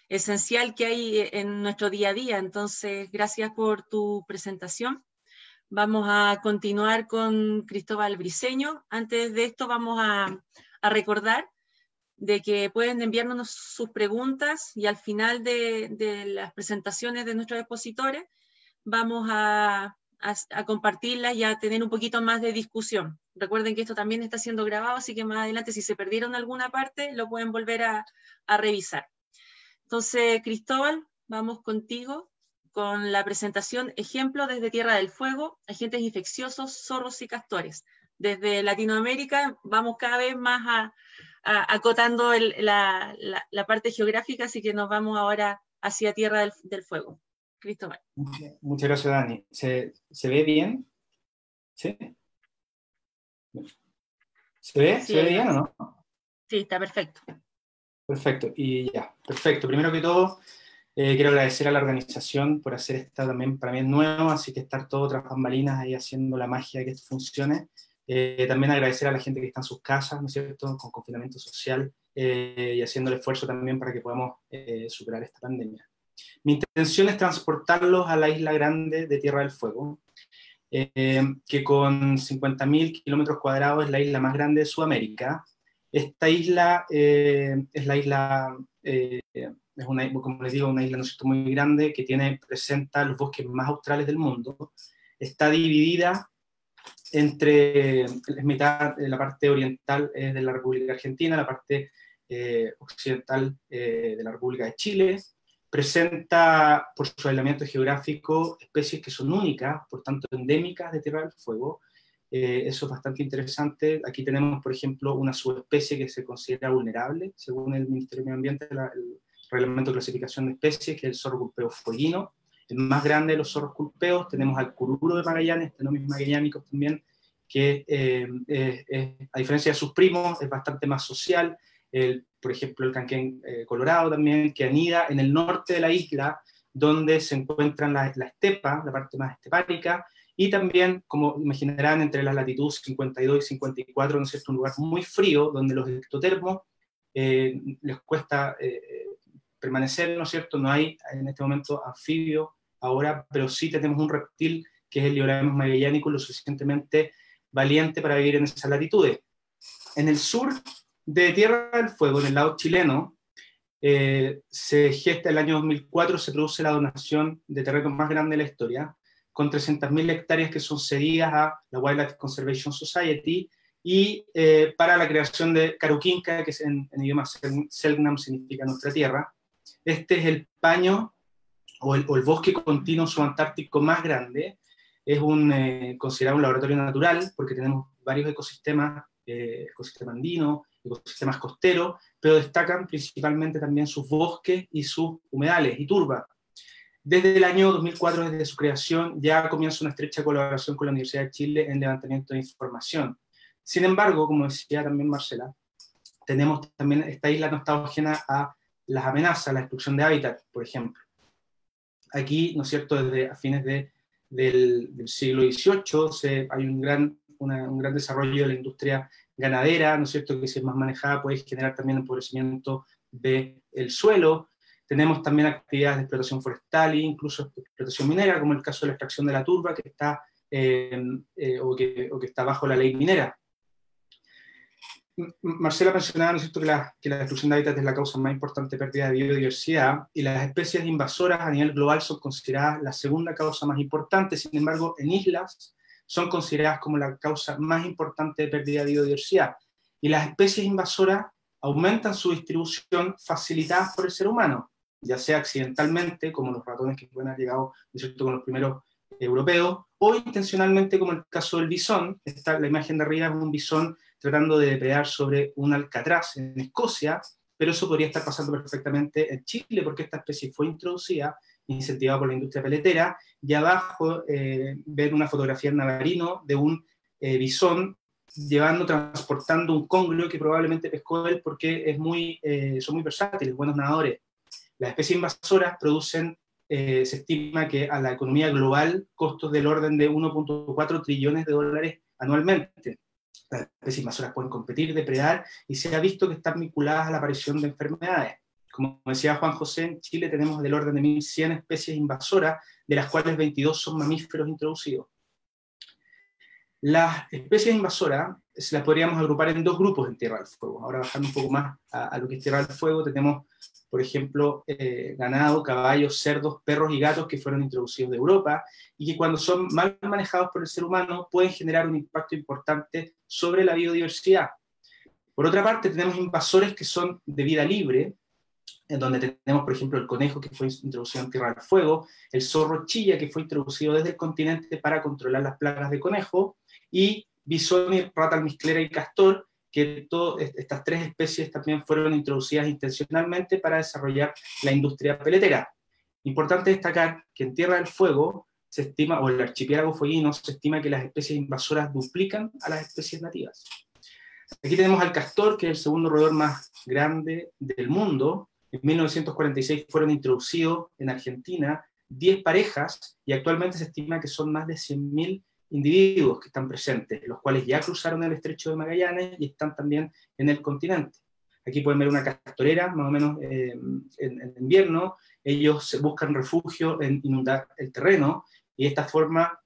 Speaker 1: esencial que hay en nuestro día a día. Entonces, gracias por tu presentación. Vamos a continuar con Cristóbal Briceño. Antes de esto vamos a recordar de que pueden enviarnos sus preguntas y al final de las presentaciones de nuestros expositores vamos a compartirlas y a tener un poquito más de discusión. Recuerden que esto también está siendo grabado, así que más adelante si se perdieron alguna parte lo pueden volver a revisar. Entonces, Cristóbal, vamos contigo con la presentación Ejemplo desde Tierra del Fuego, agentes infecciosos, zorros y castores. Desde Latinoamérica vamos cada vez más acotando la parte geográfica, así que nos vamos ahora hacia Tierra del Fuego. Cristóbal.
Speaker 5: Muchas gracias, Dani. ¿Se ve bien? ¿Sí? ¿Se ve?
Speaker 1: Sí,
Speaker 5: ¿Se ve bien o no?
Speaker 1: Sí, está perfecto.
Speaker 5: Perfecto, y ya, perfecto. Primero que todo, quiero agradecer a la organización por hacer esta también, para mí es nuevo, así que estar todo tras bambalinas ahí haciendo la magia de que esto funcione. También agradecer a la gente que está en sus casas, ¿no es cierto?, con confinamiento social, y haciendo el esfuerzo también para que podamos superar esta pandemia. Mi intención es transportarlos a la isla grande de Tierra del Fuego, que con 50.000 kilómetros cuadrados es la isla más grande de Sudamérica. Esta isla es la isla, es una, como les digo, una isla, ¿no es cierto?, muy grande, que presenta los bosques más australes del mundo. Está dividida entre, es mitad de la parte oriental de la República Argentina, la parte occidental de la República de Chile. Presenta, por su aislamiento geográfico, especies que son únicas, por tanto endémicas de Tierra del Fuego. Eso es bastante interesante. Aquí tenemos, por ejemplo, una subespecie que se considera vulnerable, según el Ministerio de Medio Ambiente, el Reglamento de Clasificación de Especies, que es el zorro culpeo fueguino, el más grande de los zorros culpeos. Tenemos al cururo de Magallanes, Ctenomys magellanicus también, que a diferencia de sus primos, es bastante más social. Por ejemplo, el canquén colorado también, que anida en el norte de la isla, donde se encuentran la estepa, la parte más estepárica, y también, como imaginarán, entre las latitudes 52 y 54, ¿no es cierto?, un lugar muy frío, donde los ectotermos les cuesta permanecer, ¿no es cierto? No hay en este momento anfibio ahora, pero sí tenemos un reptil, que es el Liolaemus magellanicus, lo suficientemente valiente para vivir en esas latitudes. En el sur de Tierra del Fuego, en el lado chileno, se gesta el año 2004, se produce la donación de terreno más grande de la historia. con 300.000 hectáreas que son cedidas a la Wildlife Conservation Society, y para la creación de Caruquinca, que en idioma Selknam significa nuestra tierra. Este es el paño o el bosque continuo subantártico más grande. Es considerado un laboratorio natural porque tenemos varios ecosistemas, ecosistema andino, ecosistemas costeros, pero destacan principalmente también sus bosques y sus humedales y turba. Desde el año 2004, desde su creación, ya comienza una estrecha colaboración con la Universidad de Chile en levantamiento de información. Sin embargo, como decía también Marcela, tenemos también, esta isla no está ajena a las amenazas, la destrucción de hábitat, por ejemplo. Aquí, ¿no es cierto?, desde a fines del siglo XVIII hay un gran desarrollo de la industria ganadera, ¿no es cierto?, que si es más manejada puede generar también empobrecimiento del suelo. Tenemos también actividades de explotación forestal e incluso explotación minera, como el caso de la extracción de la turba, que está, o que está bajo la ley minera. Marcela mencionaba, ¿no es cierto?, que la destrucción de hábitat es la causa más importante de pérdida de biodiversidad, y las especies invasoras a nivel global son consideradas la segunda causa más importante. Sin embargo, en islas son consideradas como la causa más importante de pérdida de biodiversidad. Y las especies invasoras aumentan su distribución facilitadas por el ser humano, ya sea accidentalmente, como los ratones que pueden haber llegado, ¿no es cierto?, con los primeros europeos, o intencionalmente, como el caso del bisón. La imagen de arriba es un bisón tratando de depredar sobre un alcatraz en Escocia, pero eso podría estar pasando perfectamente en Chile, porque esta especie fue introducida, incentivada por la industria peletera, y abajo ven una fotografía en Navarino de un bisón transportando un congrio que probablemente pescó él, porque son muy versátiles, buenos nadadores. Las especies invasoras producen, se estima que a la economía global, costos del orden de 1.4 trillones de dólares anualmente. Las especies invasoras pueden competir, depredar, y se ha visto que están vinculadas a la aparición de enfermedades. Como decía Juan José, en Chile tenemos del orden de 1.100 especies invasoras, de las cuales 22 son mamíferos introducidos. Las especies invasoras se las podríamos agrupar en dos grupos en Tierra del Fuego. Ahora, bajando un poco más a lo que es Tierra del Fuego, tenemos, por ejemplo, ganado, caballos, cerdos, perros y gatos que fueron introducidos de Europa, y que cuando son mal manejados por el ser humano pueden generar un impacto importante sobre la biodiversidad. Por otra parte, tenemos invasores que son de vida libre, en donde tenemos, por ejemplo, el conejo, que fue introducido en Tierra del Fuego, el zorro chilla, que fue introducido desde el continente para controlar las plagas de conejo, y bisón, rata almizclera y castor, que estas tres especies también fueron introducidas intencionalmente para desarrollar la industria peletera. Importante destacar que en Tierra del Fuego se estima, o en el archipiélago fueguino, se estima que las especies invasoras duplican a las especies nativas. Aquí tenemos al castor, que es el segundo roedor más grande del mundo. En 1946 fueron introducidos en Argentina 10 parejas, y actualmente se estima que son más de 100.000 individuos que están presentes, los cuales ya cruzaron el estrecho de Magallanes y están también en el continente. Aquí pueden ver una castorera, más o menos en invierno. Ellos buscan refugio en inundar el terreno, y de esta forma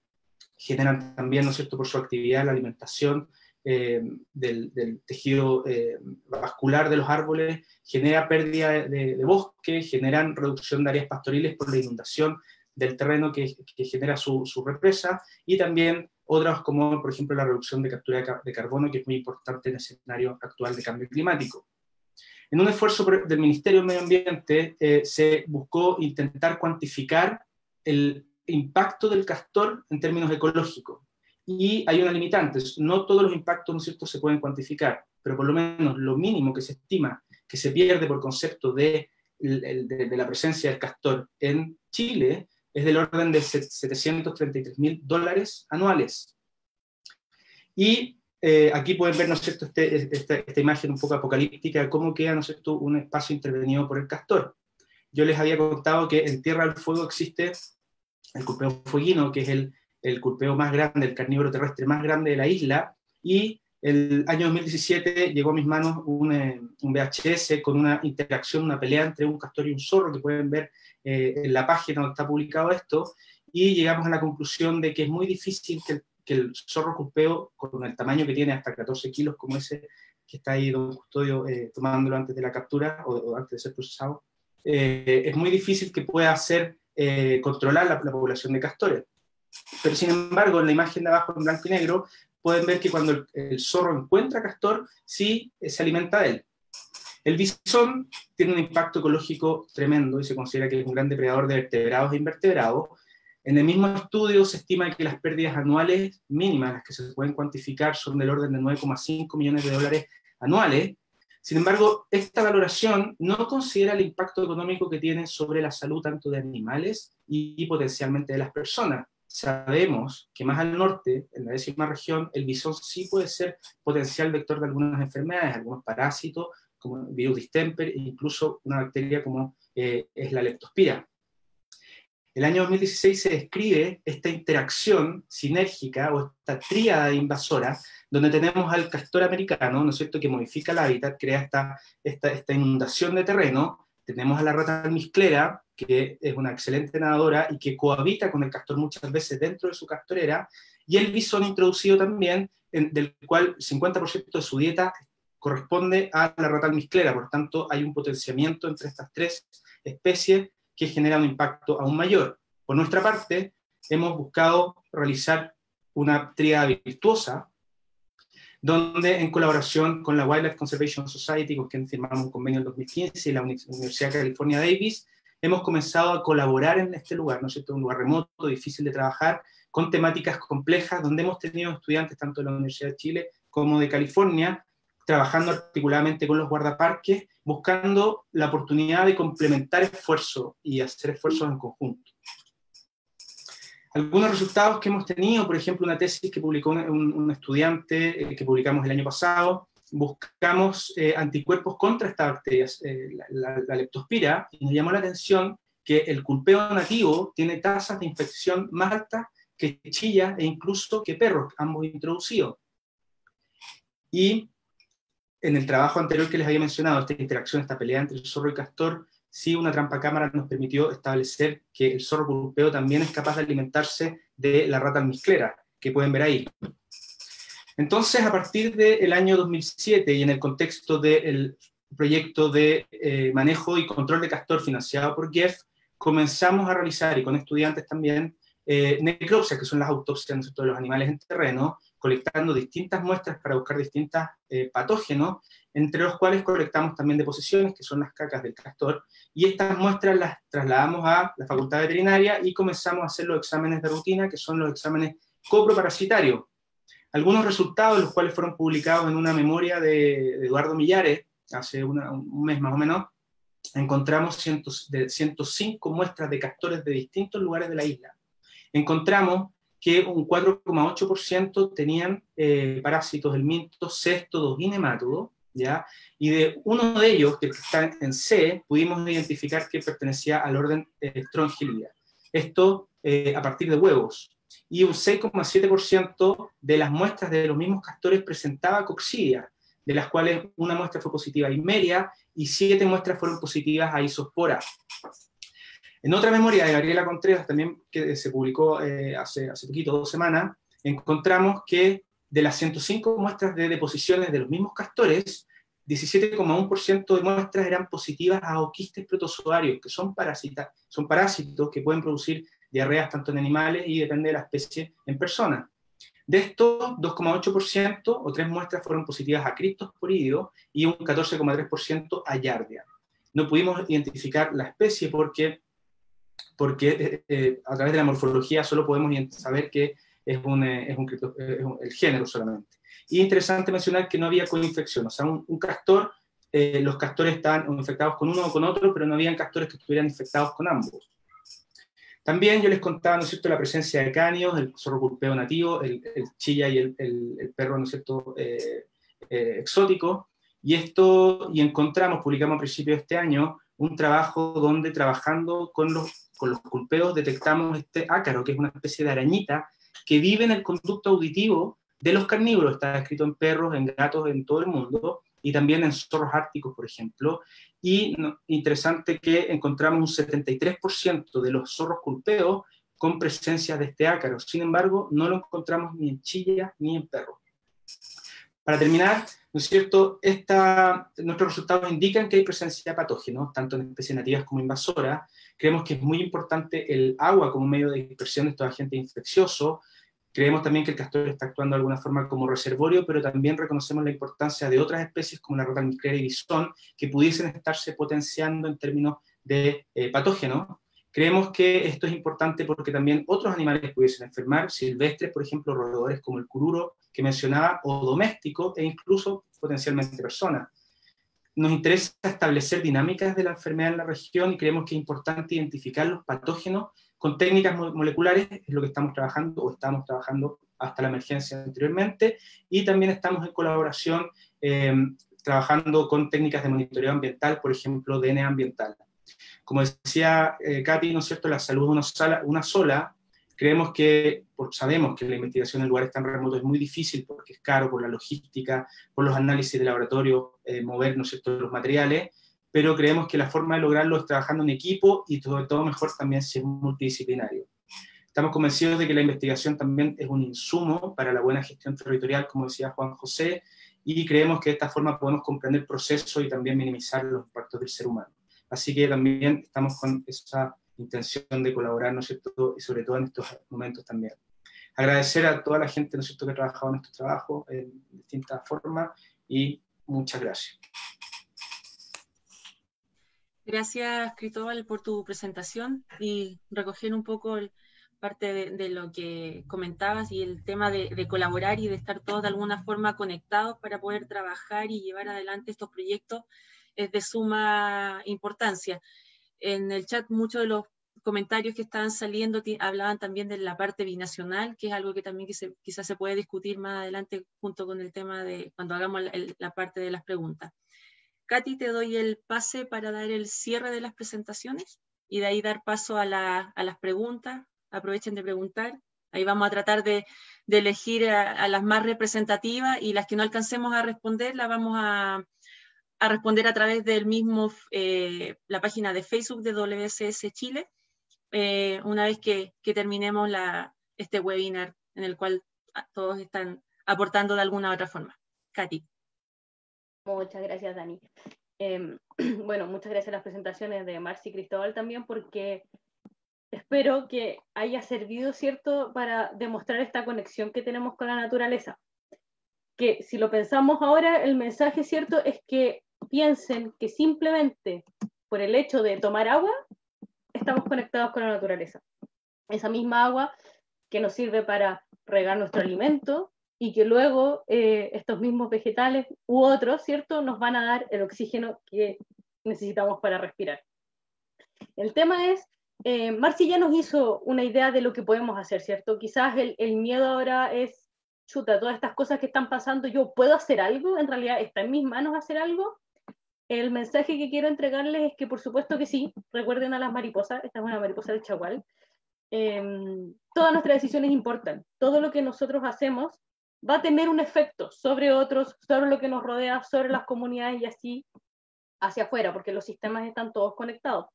Speaker 5: generan también, ¿no es cierto?, por su actividad, la alimentación del tejido vascular de los árboles, genera pérdida de bosque, generan reducción de áreas pastoriles por la inundación del terreno que genera su represa, y también otras como, por ejemplo, la reducción de captura de carbono, que es muy importante en el escenario actual de cambio climático. En un esfuerzo del Ministerio del Medio Ambiente se buscó intentar cuantificar el impacto del castor en términos ecológicos, y hay una limitante. No todos los impactos, ¿no es cierto?, se pueden cuantificar, pero por lo menos lo mínimo que se estima que se pierde por concepto de la presencia del castor en Chile es del orden de $733.000 anuales. Y aquí pueden ver, ¿no es cierto?, esta imagen un poco apocalíptica de cómo queda, ¿no es cierto?, un espacio intervenido por el castor. Yo les había contado que en Tierra del Fuego existe el culpeo fueguino, que es el culpeo más grande, el carnívoro terrestre más grande de la isla, y el año 2017 llegó a mis manos un VHS con una interacción, una pelea entre un castor y un zorro, que pueden ver en la página donde está publicado esto, y llegamos a la conclusión de que es muy difícil que el zorro culpeo, con el tamaño que tiene, hasta 14 kilos, como ese que está ahí don Custodio tomándolo antes de la captura, o antes de ser procesado, es muy difícil que pueda controlar la población de castores. Pero sin embargo, en la imagen de abajo en blanco y negro, pueden ver que cuando el zorro encuentra castor, sí se alimenta de él. El bisón tiene un impacto ecológico tremendo y se considera que es un gran depredador de vertebrados e invertebrados. En el mismo estudio se estima que las pérdidas anuales mínimas, las que se pueden cuantificar, son del orden de 9,5 millones de dólares anuales. Sin embargo, esta valoración no considera el impacto económico que tiene sobre la salud tanto de animales y potencialmente de las personas. Sabemos que más al norte, en la 10ª región, el bisón sí puede ser potencial vector de algunas enfermedades, algunos parásitos, como el virus distemper, e incluso una bacteria como es la leptospira. El año 2016 se describe esta interacción sinérgica o esta tríada invasora, donde tenemos al castor americano, ¿no es cierto?, que modifica el hábitat, crea esta inundación de terreno. Tenemos a la rata almizclera, que es una excelente nadadora y que cohabita con el castor muchas veces dentro de su castorera, y el bisón introducido también, del cual el 50% de su dieta corresponde a la rata almizclera. Por tanto, hay un potenciamiento entre estas tres especies que genera un impacto aún mayor. Por nuestra parte, hemos buscado realizar una tríada virtuosa, donde en colaboración con la Wildlife Conservation Society, con quien firmamos un convenio en 2015, y la Universidad de California Davis, hemos comenzado a colaborar en este lugar, ¿no es cierto?, un lugar remoto, difícil de trabajar, con temáticas complejas, donde hemos tenido estudiantes tanto de la Universidad de Chile como de California, trabajando articuladamente con los guardaparques, buscando la oportunidad de complementar esfuerzos y hacer esfuerzos en conjunto. Algunos resultados que hemos tenido, por ejemplo, una tesis que publicó un estudiante que publicamos el año pasado, buscamos anticuerpos contra esta bacteria, la leptospira, y nos llamó la atención que el culpeo nativo tiene tasas de infección más altas que chillas e incluso que perros, ambos introducidos. Y en el trabajo anterior que les había mencionado, esta interacción, esta pelea entre el zorro y castor, sí, una trampa cámara nos permitió establecer que el zorro culpeo también es capaz de alimentarse de la rata almizclera, que pueden ver ahí. Entonces, a partir del año 2007 y en el contexto del proyecto de manejo y control de castor financiado por GEF, comenzamos a realizar, y con estudiantes también, necropsias, que son las autopsias de los animales en terreno, colectando distintas muestras para buscar distintos patógenos, entre los cuales colectamos también deposiciones, que son las cacas del castor, y estas muestras las trasladamos a la facultad veterinaria y comenzamos a hacer los exámenes de rutina, que son los exámenes coproparasitarios. Algunos resultados, los cuales fueron publicados en una memoria de Eduardo Millares, hace un mes más o menos, encontramos 105 muestras de castores de distintos lugares de la isla. Encontramos que un 4,8% tenían parásitos helmintos, céstodos y nemátodos, ¿ya? Y de uno de ellos, que está en C, pudimos identificar que pertenecía al orden Strongylida. Esto a partir de huevos. Y un 6,7% de las muestras de los mismos castores presentaba coccidia, de las cuales una muestra fue positiva a Imeria y 7 muestras fueron positivas a Isospora. En otra memoria de Gabriela Contreras, también que se publicó hace poquito, 2 semanas, encontramos que de las 105 muestras de deposiciones de los mismos castores, 17,1% de muestras eran positivas a oquistes protozoarios, que son parásitos que pueden producir diarreas tanto en animales y depende de la especie en personas. De estos, 2,8% o 3 muestras fueron positivas a criptosporidios y un 14,3% a Giardia. No pudimos identificar la especie porque a través de la morfología solo podemos saber que es el género solamente. Y interesante mencionar que no había coinfección, o sea, un castor, los castores estaban infectados con uno o con otro, pero no habían castores que estuvieran infectados con ambos. También yo les contaba, ¿no es cierto?, la presencia de canios, el zorro culpeo nativo, el chilla y el perro, ¿no es cierto?, exótico, y encontramos, publicamos a principios de este año, un trabajo donde trabajando con los culpeos detectamos este ácaro, que es una especie de arañita que vive en el conducto auditivo de los carnívoros. Está escrito en perros, en gatos, en todo el mundo, y también en zorros árticos, por ejemplo. Y interesante que encontramos un 73% de los zorros culpeos con presencia de este ácaro. Sin embargo, no lo encontramos ni en chilla ni en perros. Para terminar, ¿no es cierto?, nuestros resultados indican que hay presencia de patógenos, tanto en especies nativas como invasoras. Creemos que es muy importante el agua como medio de dispersión de estos agentes infecciosos. Creemos también que el castor está actuando de alguna forma como reservorio, pero también reconocemos la importancia de otras especies como la rata almizclera y bisón, que pudiesen estarse potenciando en términos de patógenos. Creemos que esto es importante porque también otros animales pudiesen enfermar, silvestres, por ejemplo, roedores como el cururo que mencionaba, o domésticos, e incluso potencialmente personas. Nos interesa establecer dinámicas de la enfermedad en la región y creemos que es importante identificar los patógenos con técnicas moleculares, es lo que estamos trabajando, o estamos trabajando hasta la emergencia anteriormente, y también estamos en colaboración trabajando con técnicas de monitoreo ambiental, por ejemplo, DNA ambiental. Como decía Katy, ¿no es cierto?, la salud una sola, creemos que, sabemos que la investigación en lugares tan remotos es muy difícil porque es caro, por la logística, por los análisis de laboratorio, mover, ¿no es cierto?, los materiales, pero creemos que la forma de lograrlo es trabajando en equipo y sobre todo mejor también si es multidisciplinario. Estamos convencidos de que la investigación también es un insumo para la buena gestión territorial, como decía Juan José, y creemos que de esta forma podemos comprender procesos y también minimizar los impactos del ser humano. Así que también estamos con esa intención de colaborar, ¿no es cierto?, y sobre todo en estos momentos también. Agradecer a toda la gente, ¿no es cierto?, que ha trabajado en estos trabajos en distintas formas, y muchas gracias.
Speaker 1: Gracias, Cristóbal, por tu presentación y recoger un poco parte de lo que comentabas y el tema de colaborar y de estar todos de alguna forma conectados para poder trabajar y llevar adelante estos proyectos es de suma importancia. En el chat muchos de los comentarios que estaban saliendo hablaban también de la parte binacional, que es algo que también quizás se puede discutir más adelante junto con el tema de cuando hagamos la parte de las preguntas. Katy, te doy el pase para dar el cierre de las presentaciones y de ahí dar paso a las preguntas. Aprovechen de preguntar. Ahí vamos a tratar de elegir a las más representativas, y las que no alcancemos a responder las vamos a responder a través del mismo, la página de Facebook de WSS Chile, una vez que terminemos este webinar en el cual todos están aportando de alguna u otra forma. Katy.
Speaker 3: Muchas gracias, Dani. Bueno, muchas gracias a las presentaciones de Marci y Cristóbal también, porque espero que haya servido, ¿cierto?, para demostrar esta conexión que tenemos con la naturaleza. Que si lo pensamos ahora, el mensaje, ¿cierto?, es que piensen que simplemente por el hecho de tomar agua, estamos conectados con la naturaleza. Esa misma agua que nos sirve para regar nuestro alimento, y que luego estos mismos vegetales u otros, ¿cierto?, nos van a dar el oxígeno que necesitamos para respirar. El tema es, Marci ya nos hizo una idea de lo que podemos hacer, ¿cierto? Quizás el miedo ahora es, chuta, todas estas cosas que están pasando, ¿yo puedo hacer algo? En realidad, ¿está en mis manos hacer algo? El mensaje que quiero entregarles es que por supuesto que sí, recuerden a las mariposas, esta es una mariposa del Chagual, todas nuestras decisiones importan, todo lo que nosotros hacemos va a tener un efecto sobre otros, sobre lo que nos rodea, sobre las comunidades y así hacia afuera, porque los sistemas están todos conectados.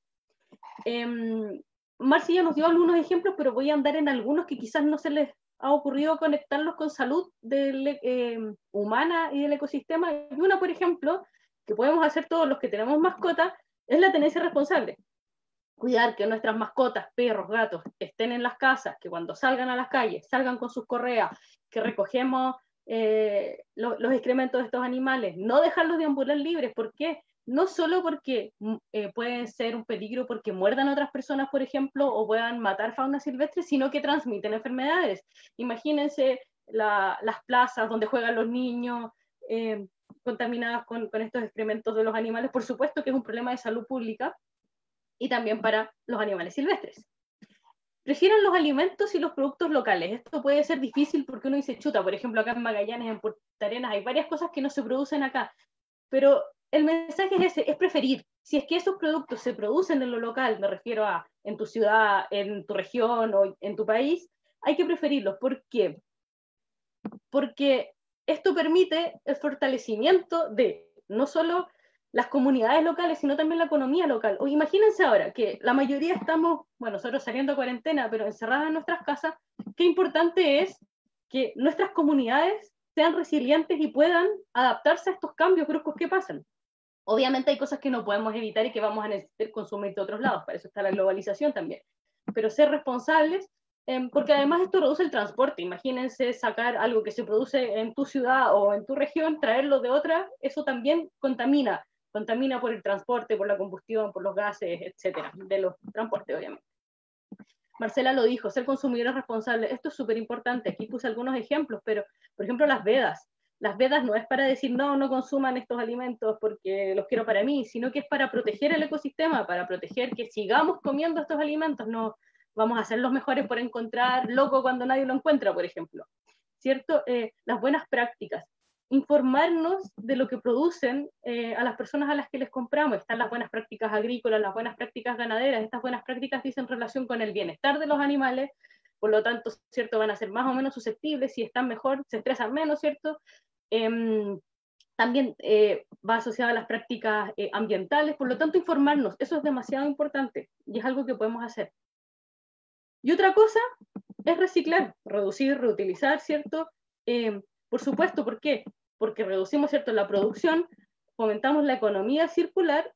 Speaker 3: Marci ya nos dio algunos ejemplos, pero voy a andar en algunos que quizás no se les ha ocurrido conectarlos con salud humana y del ecosistema. Y una, por ejemplo, que podemos hacer todos los que tenemos mascotas, es la tenencia responsable. Cuidar que nuestras mascotas, perros, gatos, estén en las casas, que cuando salgan a las calles, salgan con sus correas, que recogemos los excrementos de estos animales, no dejarlos deambular libres. ¿Por qué? No solo porque pueden ser un peligro porque muerdan a otras personas, por ejemplo, o puedan matar fauna silvestre, sino que transmiten enfermedades. Imagínense las plazas donde juegan los niños, contaminadas con estos excrementos de los animales. Por supuesto que es un problema de salud pública, y también para los animales silvestres. Prefieran los alimentos y los productos locales. Esto puede ser difícil porque uno dice, chuta, por ejemplo, acá en Magallanes, en Punta Arenas, hay varias cosas que no se producen acá, pero el mensaje es ese, es preferir. Si es que esos productos se producen en lo local, me refiero a en tu ciudad, en tu región o en tu país, hay que preferirlos. ¿Por qué? Porque esto permite el fortalecimiento de no solo las comunidades locales, sino también la economía local. O imagínense ahora que la mayoría estamos, bueno, nosotros saliendo a cuarentena, pero encerradas en nuestras casas, qué importante es que nuestras comunidades sean resilientes y puedan adaptarse a estos cambios bruscos que pasan. Obviamente hay cosas que no podemos evitar y que vamos a necesitar consumir de otros lados, para eso está la globalización también, pero ser responsables, porque además esto reduce el transporte. Imagínense sacar algo que se produce en tu ciudad o en tu región, traerlo de otra, eso también contamina por el transporte, por la combustión, por los gases, etcétera, de los transportes obviamente. Marcela lo dijo, ser consumidores responsables, esto es súper importante, aquí puse algunos ejemplos, pero por ejemplo las vedas no es para decir no consuman estos alimentos porque los quiero para mí, sino que es para proteger el ecosistema, para proteger que sigamos comiendo estos alimentos, no vamos a ser los mejores por encontrar loco cuando nadie lo encuentra, por ejemplo, ¿cierto? Las buenas prácticas, informarnos de lo que producen a las personas a las que les compramos. Están las buenas prácticas agrícolas, las buenas prácticas ganaderas. Estas buenas prácticas dicen relación con el bienestar de los animales, por lo tanto, ¿cierto? Van a ser más o menos susceptibles, si están mejor, se estresan menos, ¿cierto? También va asociada a las prácticas ambientales, por lo tanto, informarnos, eso es demasiado importante y es algo que podemos hacer. Y otra cosa es reciclar, reducir, reutilizar, ¿cierto? Por supuesto, ¿por qué? Porque reducimos, ¿cierto?, la producción, fomentamos la economía circular,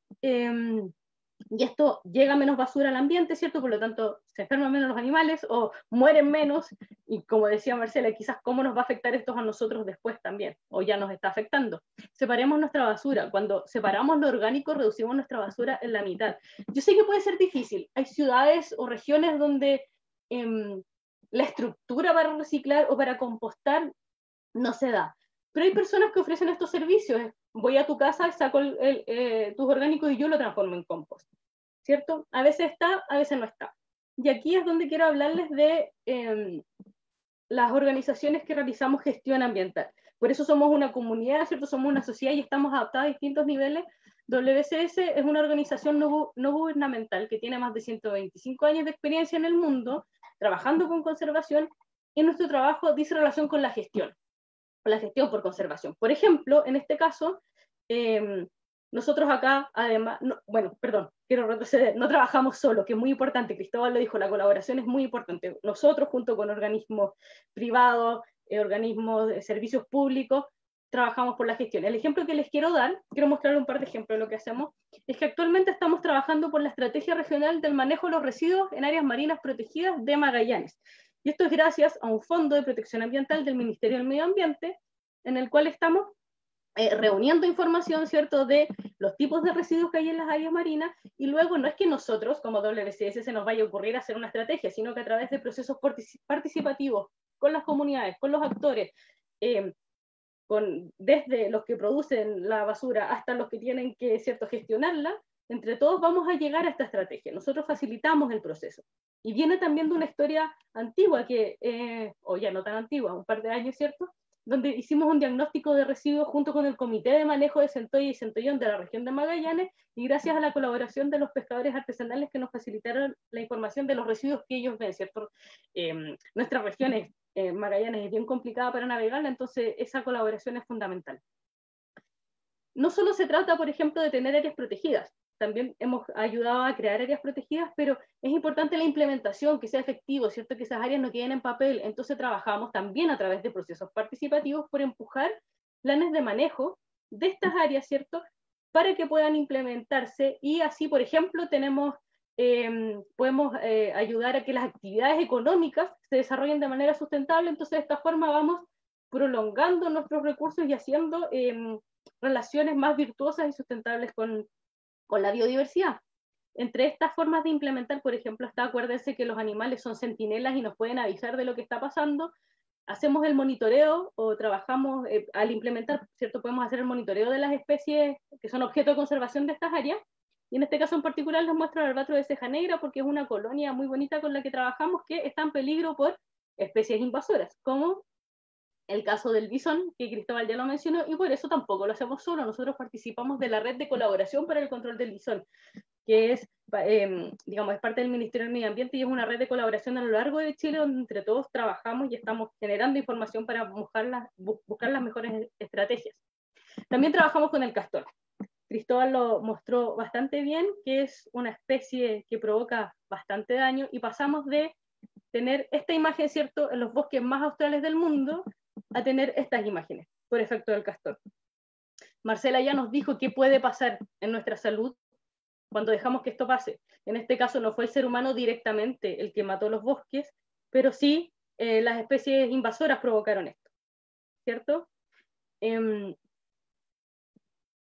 Speaker 3: y esto llega menos basura al ambiente, ¿cierto? Por lo tanto, se enferman menos los animales o mueren menos, y como decía Marcela, quizás cómo nos va a afectar esto a nosotros después también, o ya nos está afectando. Separemos nuestra basura. Cuando separamos lo orgánico, reducimos nuestra basura en la mitad. Yo sé que puede ser difícil. Hay ciudades o regiones donde la estructura para reciclar o para compostar no se da. Pero hay personas que ofrecen estos servicios. Voy a tu casa, saco tus orgánicos y yo lo transformo en compost, ¿cierto? A veces está, a veces no está. Y aquí es donde quiero hablarles de las organizaciones que realizamos gestión ambiental. Por eso somos una comunidad, ¿cierto? Somos una sociedad y estamos adaptados a distintos niveles. WCS es una organización no gubernamental que tiene más de 125 años de experiencia en el mundo, trabajando con conservación, y nuestro trabajo dice relación con la gestión por conservación. Por ejemplo, en este caso, nosotros acá, además, quiero retroceder, no trabajamos solo, que es muy importante, Cristóbal lo dijo, la colaboración es muy importante. Nosotros, junto con organismos privados, organismos de servicios públicos, trabajamos por la gestión. El ejemplo que les quiero dar, quiero mostrarles un par de ejemplos de lo que hacemos, es que actualmente estamos trabajando por la estrategia regional del manejo de los residuos en áreas marinas protegidas de Magallanes. Y esto es gracias a un fondo de protección ambiental del Ministerio del Medio Ambiente, en el cual estamos reuniendo información, ¿cierto?, de los tipos de residuos que hay en las áreas marinas, y luego no es que nosotros, como WCS, se nos vaya a ocurrir hacer una estrategia, sino que a través de procesos participativos con las comunidades, con los actores, desde los que producen la basura hasta los que tienen que, ¿cierto?, gestionarla, entre todos vamos a llegar a esta estrategia. Nosotros facilitamos el proceso. Y viene también de una historia antigua, o ya no tan antigua, un par de años, ¿cierto?, donde hicimos un diagnóstico de residuos junto con el Comité de Manejo de Centolla y Centollón de la región de Magallanes, y gracias a la colaboración de los pescadores artesanales que nos facilitaron la información de los residuos que ellos ven, ¿cierto? Nuestra región Magallanes es bien complicada para navegarla, entonces esa colaboración es fundamental. No solo se trata, por ejemplo, de tener áreas protegidas, también hemos ayudado a crear áreas protegidas, pero es importante la implementación, que sea efectivo, ¿cierto?, que esas áreas no queden en papel. Entonces trabajamos también a través de procesos participativos por empujar planes de manejo de estas áreas, ¿cierto?, para que puedan implementarse, y así, por ejemplo, podemos ayudar a que las actividades económicas se desarrollen de manera sustentable. Entonces de esta forma vamos prolongando nuestros recursos y haciendo relaciones más virtuosas y sustentables con la biodiversidad. Entre estas formas de implementar, por ejemplo, está, acuérdense que los animales son centinelas y nos pueden avisar de lo que está pasando. Hacemos el monitoreo o trabajamos, al implementar, ¿cierto?, podemos hacer el monitoreo de las especies que son objeto de conservación de estas áreas, y en este caso en particular les muestro el albatro de ceja negra porque es una colonia muy bonita con la que trabajamos que está en peligro por especies invasoras, como el caso del bisón, que Cristóbal ya lo mencionó, y por eso tampoco lo hacemos solo. Nosotros participamos de la red de colaboración para el control del bisón, que es, digamos, es parte del Ministerio del Medio Ambiente y es una red de colaboración a lo largo de Chile donde entre todos trabajamos y estamos generando información para buscar las mejores estrategias. También trabajamos con el castor. Cristóbal lo mostró bastante bien, que es una especie que provoca bastante daño, y pasamos de tener esta imagen, ¿cierto?, en los bosques más australes del mundo, a tener estas imágenes por efecto del castor. Marcela ya nos dijo qué puede pasar en nuestra salud cuando dejamos que esto pase. En este caso no fue el ser humano directamente el que mató los bosques, pero sí las especies invasoras provocaron esto, ¿cierto?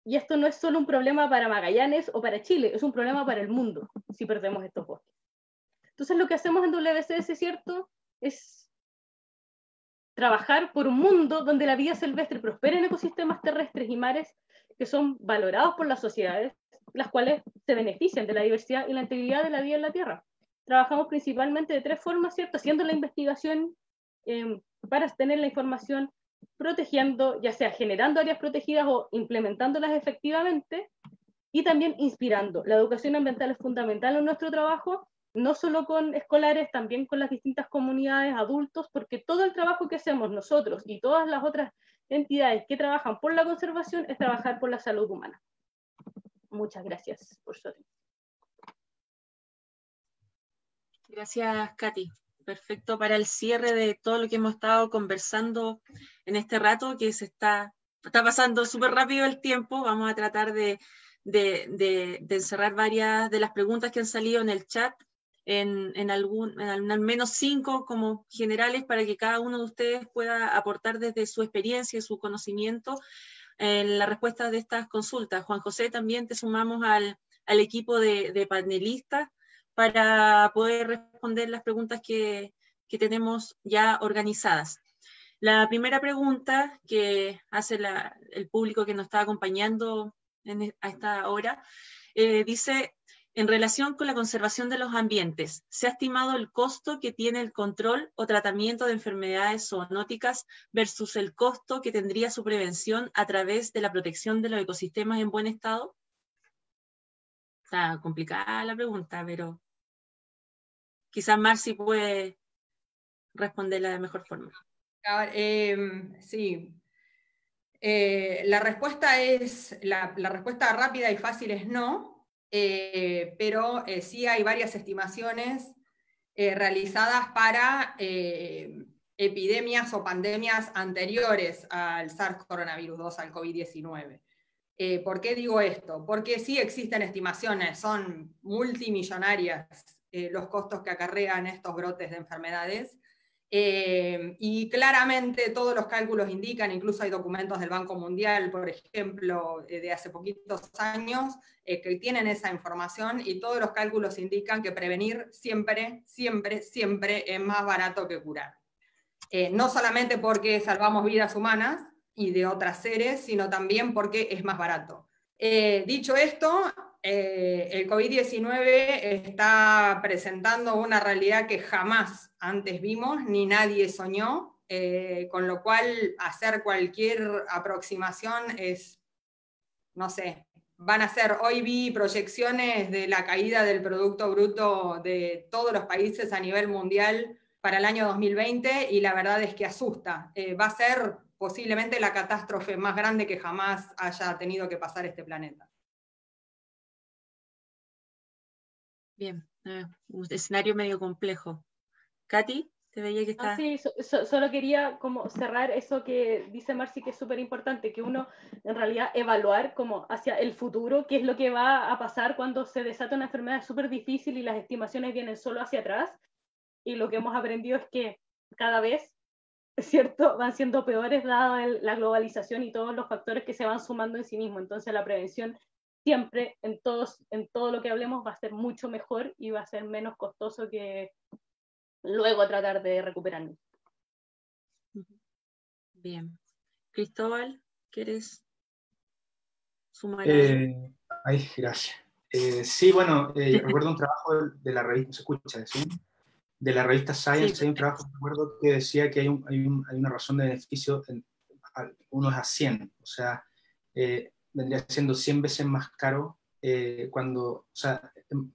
Speaker 3: Y esto no es solo un problema para Magallanes o para Chile, es un problema para el mundo si perdemos estos bosques. Entonces lo que hacemos en WCS, ¿cierto?, es trabajar por un mundo donde la vida silvestre prospere en ecosistemas terrestres y mares que son valorados por las sociedades, las cuales se benefician de la diversidad y la integridad de la vida en la Tierra. Trabajamos principalmente de 3 formas, ¿cierto? Haciendo la investigación para tener la información, protegiendo, ya sea generando áreas protegidas o implementándolas efectivamente, y también inspirando. La educación ambiental es fundamental en nuestro trabajo, no solo con escolares, también con las distintas comunidades, adultos, porque todo el trabajo que hacemos nosotros y todas las otras entidades que trabajan por la conservación es trabajar por la salud humana. Muchas gracias por su atención.
Speaker 1: Gracias, Katy. Perfecto para el cierre de todo lo que hemos estado conversando en este rato, que se está pasando súper rápido el tiempo. Vamos a tratar de encerrar varias de las preguntas que han salido en el chat en al menos 5 como generales, para que cada uno de ustedes pueda aportar desde su experiencia y su conocimiento en la respuesta de estas consultas. Juan José, también te sumamos al equipo de panelistas para poder responder las preguntas que tenemos ya organizadas. La primera pregunta que hace el público que nos está acompañando a esta hora, dice: en relación con la conservación de los ambientes, ¿se ha estimado el costo que tiene el control o tratamiento de enfermedades zoonóticas versus el costo que tendría su prevención a través de la protección de los ecosistemas en buen estado? Está complicada la pregunta, pero quizás Marci puede responderla de mejor forma.
Speaker 4: Sí. La respuesta rápida y fácil es no. Pero sí hay varias estimaciones realizadas para epidemias o pandemias anteriores al SARS-CoV-2, al COVID-19. ¿Por qué digo esto? Porque sí existen estimaciones, son multimillonarias los costos que acarrean estos brotes de enfermedades, y claramente todos los cálculos indican, incluso hay documentos del Banco Mundial, por ejemplo, de hace poquitos años, que tienen esa información, y todos los cálculos indican que prevenir siempre, siempre, siempre es más barato que curar. No solamente porque salvamos vidas humanas y de otras seres, sino también porque es más barato. Dicho esto, el COVID-19 está presentando una realidad que jamás antes vimos, ni nadie soñó, con lo cual hacer cualquier aproximación es, no sé, van a ser, hoy vi proyecciones de la caída del Producto Bruto de todos los países a nivel mundial para el año 2020, y la verdad es que asusta. Va a ser posiblemente la catástrofe más grande que jamás haya tenido que pasar este planeta.
Speaker 1: Bien, un escenario medio complejo. Katy, te veía que está...
Speaker 3: Sí, solo quería como cerrar eso que dice Marci, que es súper importante, que uno en realidad evaluar como hacia el futuro, qué es lo que va a pasar cuando se desata una enfermedad súper difícil y las estimaciones vienen solo hacia atrás, y lo que hemos aprendido es que cada vez, ¿cierto?, van siendo peores dada la globalización y todos los factores que se van sumando en sí mismo. Entonces la prevención siempre, en todo lo que hablemos, va a ser mucho mejor y va a ser menos costoso que luego tratar de recuperarnos.
Speaker 1: Bien. Cristóbal, ¿quieres sumar?
Speaker 5: Gracias. Sí, bueno, recuerdo un trabajo de la revista, ¿se escucha? ¿Sí? De la revista Science, sí. Hay un trabajo, recuerdo, que decía que hay una razón de beneficio, uno es a 100, o sea, vendría siendo 100 veces más caro o sea,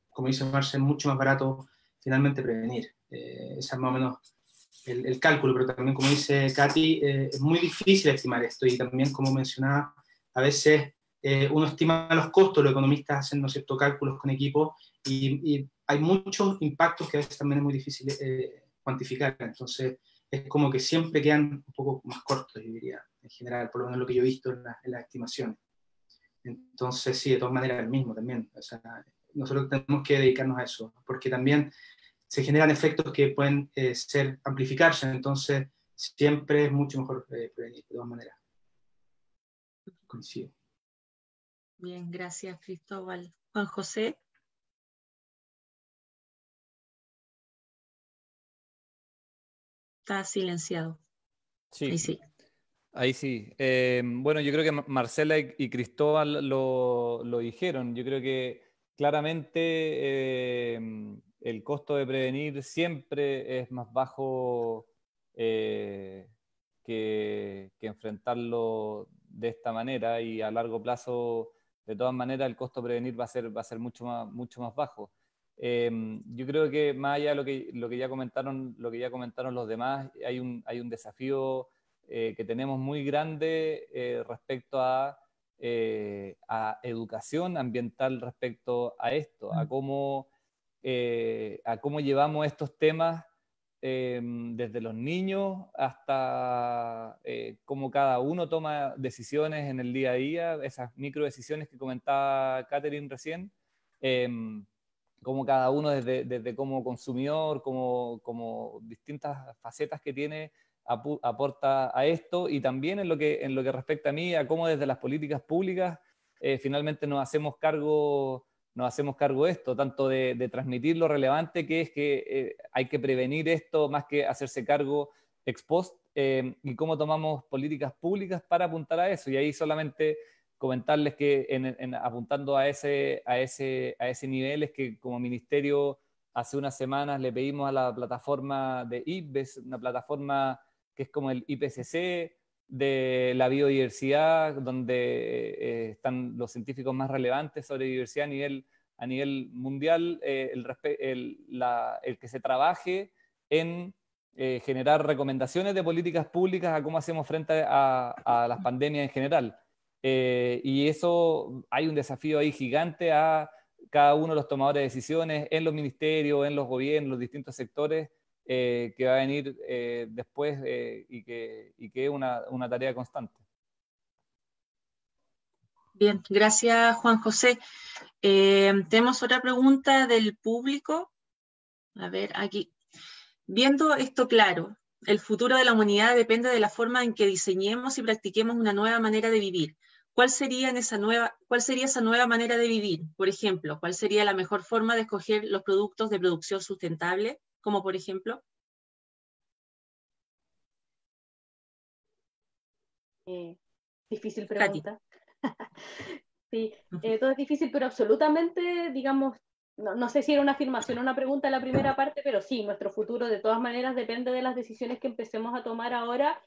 Speaker 5: como dice Marce, es mucho más barato finalmente prevenir. Ese es más o menos el cálculo, pero también, como dice Katy, es muy difícil estimar esto, y también, como mencionaba, a veces uno estima los costos, los economistas hacen, ¿no es cierto?, cálculos con equipo, y hay muchos impactos que a veces también es muy difícil cuantificar. Entonces, es como que siempre quedan un poco más cortos, yo diría, en general, por lo menos lo que yo he visto en las estimaciones. Entonces, sí, de todas maneras, el mismo también. O sea, nosotros tenemos que dedicarnos a eso, porque también se generan efectos que pueden amplificarse, entonces siempre es mucho mejor prevenir, de todas maneras. Coincido.
Speaker 1: Bien, gracias, Cristóbal. Juan José. Está silenciado.
Speaker 2: Sí.
Speaker 1: Ahí sí.
Speaker 2: Ahí sí. Bueno, yo creo que Marcela y Cristóbal lo dijeron. Yo creo que claramente el costo de prevenir siempre es más bajo que enfrentarlo de esta manera, y a largo plazo, de todas maneras, el costo de prevenir va a ser mucho más bajo. Yo creo que más allá de lo que ya comentaron los demás, hay un desafío que tenemos muy grande respecto a educación ambiental respecto a esto, a cómo llevamos estos temas desde los niños hasta cómo cada uno toma decisiones en el día a día, esas micro decisiones que comentaba Catherine recién, cómo cada uno desde como consumidor, como distintas facetas que tiene, aporta a esto, y también en lo que respecta a mí, a cómo desde las políticas públicas finalmente nos hacemos cargo de esto, tanto de transmitir lo relevante que es que hay que prevenir esto más que hacerse cargo ex post, y cómo tomamos políticas públicas para apuntar a eso. Y ahí solamente comentarles que apuntando a ese nivel es que como ministerio hace unas semanas le pedimos a la plataforma de IPBES, una plataforma que es como el IPCC de la biodiversidad, donde están los científicos más relevantes sobre diversidad a nivel mundial, el que se trabaje en generar recomendaciones de políticas públicas a cómo hacemos frente a las pandemias en general. Y eso, hay un desafío ahí gigante a cada uno de los tomadores de decisiones en los ministerios, en los gobiernos, los distintos sectores, que va a venir después, y que es una tarea constante.
Speaker 1: Bien, gracias Juan José. Tenemos otra pregunta del público. A ver, aquí. Viendo esto claro, el futuro de la humanidad depende de la forma en que diseñemos y practiquemos una nueva manera de vivir. ¿Cuál sería esa nueva manera de vivir? Por ejemplo, ¿cuál sería la mejor forma de escoger los productos de producción sustentable? Como por ejemplo.
Speaker 3: Difícil pregunta. Sí, todo es difícil, pero absolutamente, digamos, no sé si era una afirmación o una pregunta en la primera parte, pero sí, nuestro futuro de todas maneras depende de las decisiones que empecemos a tomar ahora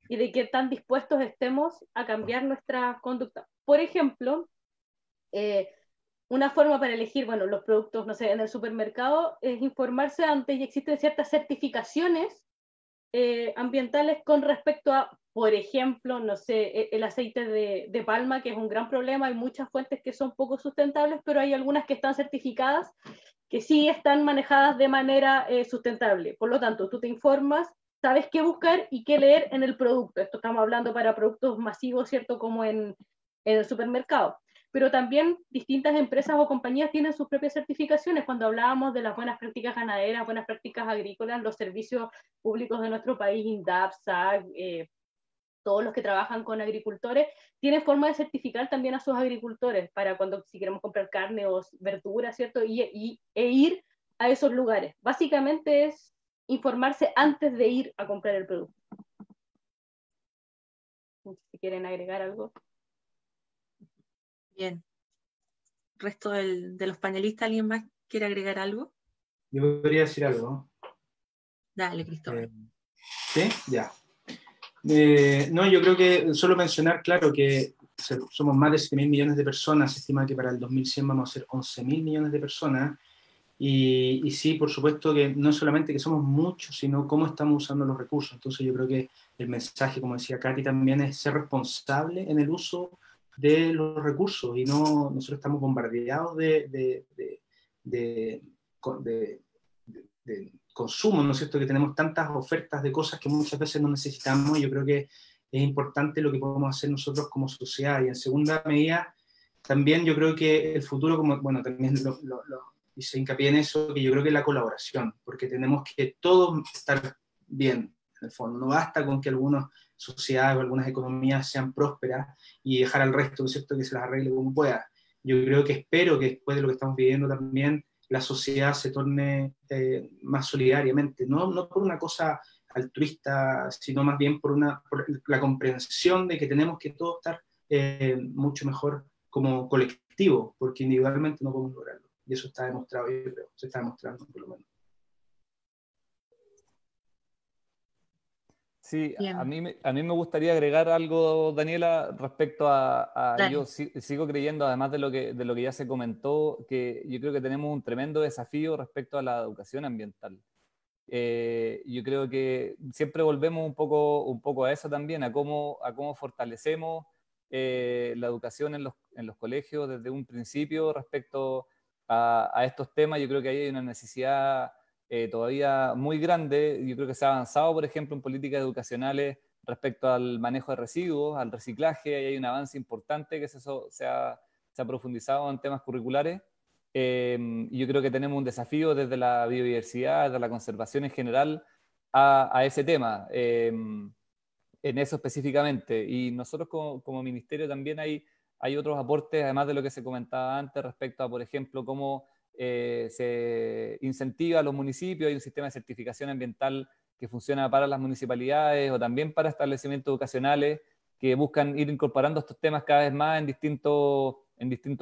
Speaker 3: y de qué tan dispuestos estemos a cambiar nuestra conducta. Por ejemplo, una forma para elegir, bueno, los productos, no sé, en el supermercado es informarse antes, y existen ciertas certificaciones ambientales con respecto a, por ejemplo, no sé, el aceite de palma, que es un gran problema. Hay muchas fuentes que son poco sustentables, pero hay algunas que están certificadas que sí están manejadas de manera sustentable. Por lo tanto, tú te informas, sabes qué buscar y qué leer en el producto. Esto estamos hablando para productos masivos, ¿cierto? Como en el supermercado. Pero también distintas empresas o compañías tienen sus propias certificaciones. Cuando hablábamos de las buenas prácticas ganaderas, buenas prácticas agrícolas, los servicios públicos de nuestro país, INDAP, SAC, todos los que trabajan con agricultores, tienen forma de certificar también a sus agricultores para cuando si queremos comprar carne o verduras, ¿cierto? E ir a esos lugares. Básicamente es informarse antes de ir a comprar el producto. Si quieren agregar algo.
Speaker 1: Bien. ¿Resto de los panelistas, alguien más quiere agregar algo?
Speaker 5: Yo podría decir algo, ¿no?
Speaker 1: Dale, Cristóbal.
Speaker 5: ¿Sí? Ya. No, yo creo que solo mencionar, claro, que somos más de 7.000 millones de personas, se estima que para el 2100 vamos a ser 11.000 millones de personas, y sí, por supuesto que no solamente que somos muchos, sino cómo estamos usando los recursos. Entonces yo creo que el mensaje, como decía Katy, también es ser responsable en el uso de los recursos, y no nosotros estamos bombardeados de de consumo, ¿no es cierto?, que tenemos tantas ofertas de cosas que muchas veces no necesitamos. Yo creo que es importante lo que podemos hacer nosotros como sociedad. Y en segunda medida, también yo creo que el futuro, como, bueno, también hice hincapié en eso, que yo creo que es la colaboración, porque tenemos que todos estar bien, en el fondo. No basta con que algunas sociedades o algunas economías sean prósperas y dejar al resto, ¿no es cierto?, que se las arregle como pueda. Yo creo que espero que después de lo que estamos viviendo también, la sociedad se torne más solidariamente, no por una cosa altruista, sino más bien por la comprensión de que tenemos que todos estar mucho mejor como colectivo, porque individualmente no podemos lograrlo. Y eso está demostrado, yo creo, se está demostrando por lo menos.
Speaker 2: Sí, a mí me gustaría agregar algo, Daniela, respecto a yo sigo creyendo, además de lo que ya se comentó, que yo creo que tenemos un tremendo desafío respecto a la educación ambiental. Yo creo que siempre volvemos un poco a eso también, a cómo fortalecemos la educación en los colegios desde un principio respecto a estos temas. Yo creo que ahí hay una necesidad todavía muy grande. Yo creo que se ha avanzado, por ejemplo, en políticas educacionales respecto al manejo de residuos, al reciclaje. Ahí hay un avance importante que se ha profundizado en temas curriculares. Y yo creo que tenemos un desafío desde la biodiversidad, desde la conservación en general, a ese tema, en eso específicamente. Y nosotros como ministerio también hay otros aportes, además de lo que se comentaba antes, respecto a, por ejemplo, cómo se incentiva a los municipios. Hay un sistema de certificación ambiental que funciona para las municipalidades o también para establecimientos educacionales que buscan ir incorporando estos temas cada vez más en distintos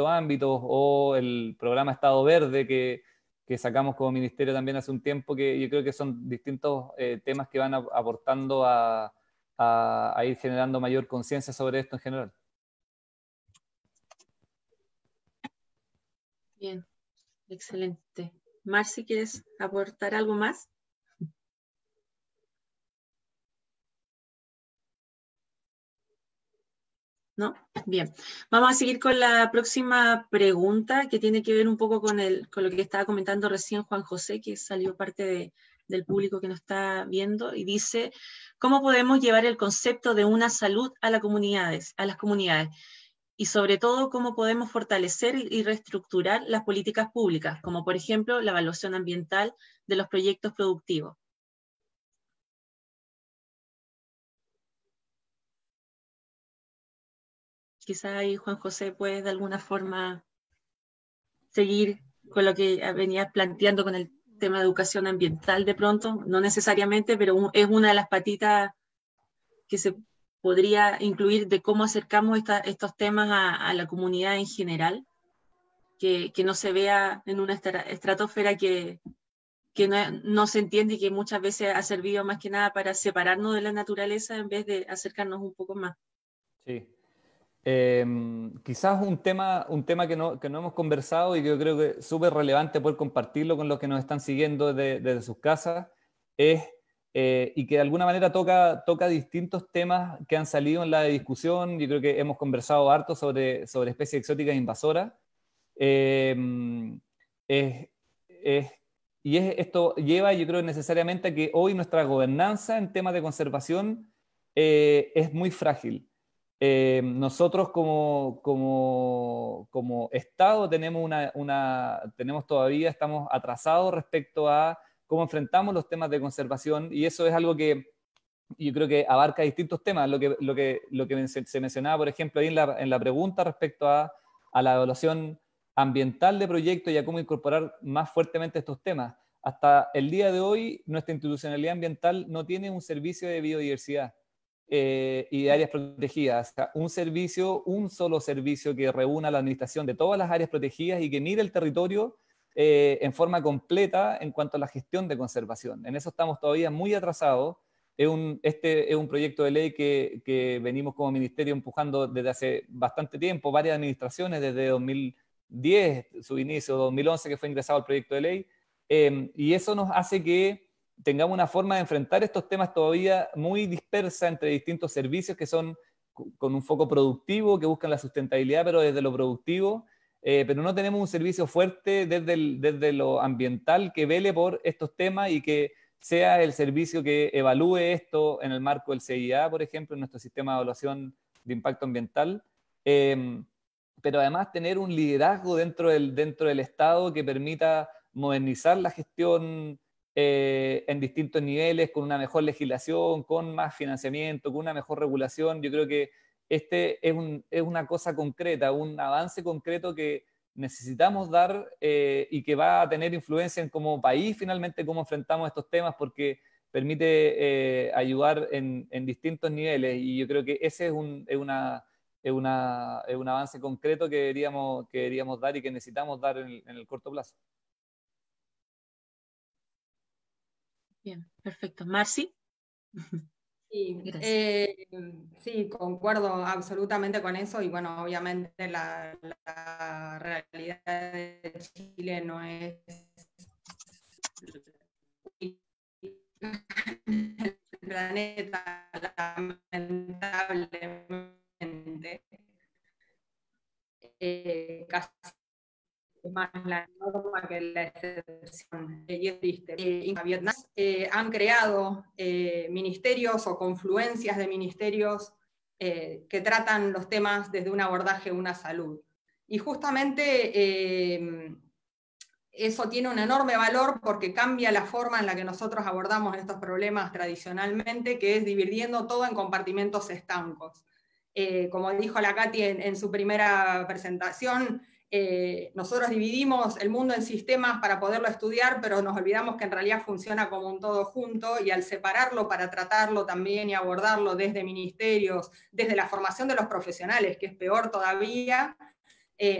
Speaker 2: ámbitos, o el programa Estado Verde que sacamos como ministerio también hace un tiempo, que yo creo que son distintos temas que van aportando a ir generando mayor conciencia sobre esto en general.
Speaker 1: Bien, excelente. Marci, ¿quieres aportar algo más? ¿No? Bien. Vamos a seguir con la próxima pregunta, que tiene que ver un poco con lo que estaba comentando recién Juan José, que salió parte del público que nos está viendo, y dice: ¿cómo podemos llevar el concepto de una salud a las comunidades? Y sobre todo, ¿cómo podemos fortalecer y reestructurar las políticas públicas, como por ejemplo la evaluación ambiental de los proyectos productivos? Quizá ahí, Juan José, puedes de alguna forma seguir con lo que venías planteando con el tema de educación ambiental de pronto, no necesariamente, pero es una de las patitas que se podría incluir de cómo acercamos estos temas a la comunidad en general, que no se vea en una estratosfera que no se entiende y que muchas veces ha servido más que nada para separarnos de la naturaleza en vez de acercarnos un poco más.
Speaker 2: Sí. Quizás un tema que no hemos conversado y que yo creo que es súper relevante poder compartirlo con los que nos están siguiendo desde sus casas, y que de alguna manera toca distintos temas que han salido en la discusión. Yo creo que hemos conversado harto sobre especies exóticas invasoras. Esto lleva, yo creo, necesariamente a que hoy nuestra gobernanza en temas de conservación es muy frágil. Nosotros como Estado estamos atrasados respecto a cómo enfrentamos los temas de conservación, y eso es algo que yo creo que abarca distintos temas. Lo que se mencionaba, por ejemplo, ahí en la pregunta respecto a la evaluación ambiental de proyectos y a cómo incorporar más fuertemente estos temas. Hasta el día de hoy, nuestra institucionalidad ambiental no tiene un servicio de biodiversidad y de áreas protegidas. O sea, un solo servicio que reúna la administración de todas las áreas protegidas y que mire el territorio en forma completa en cuanto a la gestión de conservación. En eso estamos todavía muy atrasados. Este es un proyecto de ley que venimos como ministerio empujando desde hace bastante tiempo, varias administraciones, desde 2010, su inicio, 2011 que fue ingresado el proyecto de ley, y eso nos hace que tengamos una forma de enfrentar estos temas todavía muy dispersa entre distintos servicios que son con un foco productivo, que buscan la sustentabilidad, pero desde lo productivo, pero no tenemos un servicio fuerte desde lo ambiental que vele por estos temas y que sea el servicio que evalúe esto en el marco del CIA, por ejemplo, en nuestro sistema de evaluación de impacto ambiental, pero además tener un liderazgo dentro del Estado que permita modernizar la gestión en distintos niveles, con una mejor legislación, con más financiamiento, con una mejor regulación. Yo creo que este es una cosa concreta, un avance concreto que necesitamos dar y que va a tener influencia en como país finalmente cómo enfrentamos estos temas, porque permite ayudar en distintos niveles, y yo creo que ese es un avance concreto que deberíamos dar y que necesitamos dar en el corto plazo.
Speaker 1: Bien, perfecto. Marci.
Speaker 4: Sí, sí, concuerdo absolutamente con eso, y bueno, obviamente la realidad de Chile no es el planeta, lamentablemente. Casi es más la norma que la excepción, y es triste. Vietnam han creado ministerios o confluencias de ministerios que tratan los temas desde un abordaje de una salud. Y justamente eso tiene un enorme valor porque cambia la forma en la que nosotros abordamos estos problemas tradicionalmente, que es dividiendo todo en compartimentos estancos. Como dijo la Katy en su primera presentación, nosotros dividimos el mundo en sistemas para poderlo estudiar, pero nos olvidamos que en realidad funciona como un todo junto, y al separarlo para tratarlo también y abordarlo desde ministerios, desde la formación de los profesionales, que es peor todavía,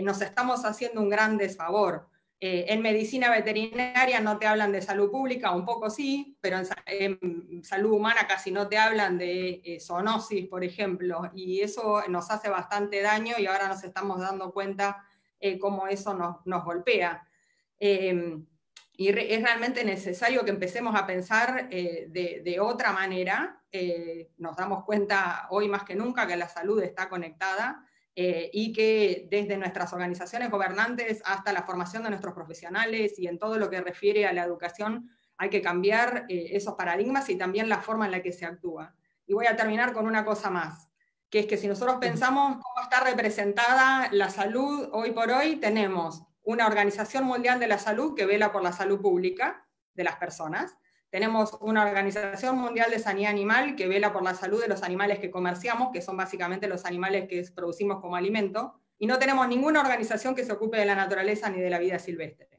Speaker 4: nos estamos haciendo un gran desfavor. En medicina veterinaria no te hablan de salud pública, un poco sí, pero en salud humana casi no te hablan de zoonosis, por ejemplo, y eso nos hace bastante daño, y ahora nos estamos dando cuenta cómo eso nos golpea. Y es realmente necesario que empecemos a pensar de otra manera. Nos damos cuenta hoy más que nunca que la salud está conectada, y que desde nuestras organizaciones gobernantes hasta la formación de nuestros profesionales y en todo lo que refiere a la educación hay que cambiar esos paradigmas y también la forma en la que se actúa. Y voy a terminar con una cosa más, que es que si nosotros pensamos cómo está representada la salud hoy por hoy, tenemos una Organización Mundial de la Salud que vela por la salud pública de las personas, tenemos una Organización Mundial de Sanidad Animal que vela por la salud de los animales que comerciamos, que son básicamente los animales que producimos como alimento, y no tenemos ninguna organización que se ocupe de la naturaleza ni de la vida silvestre.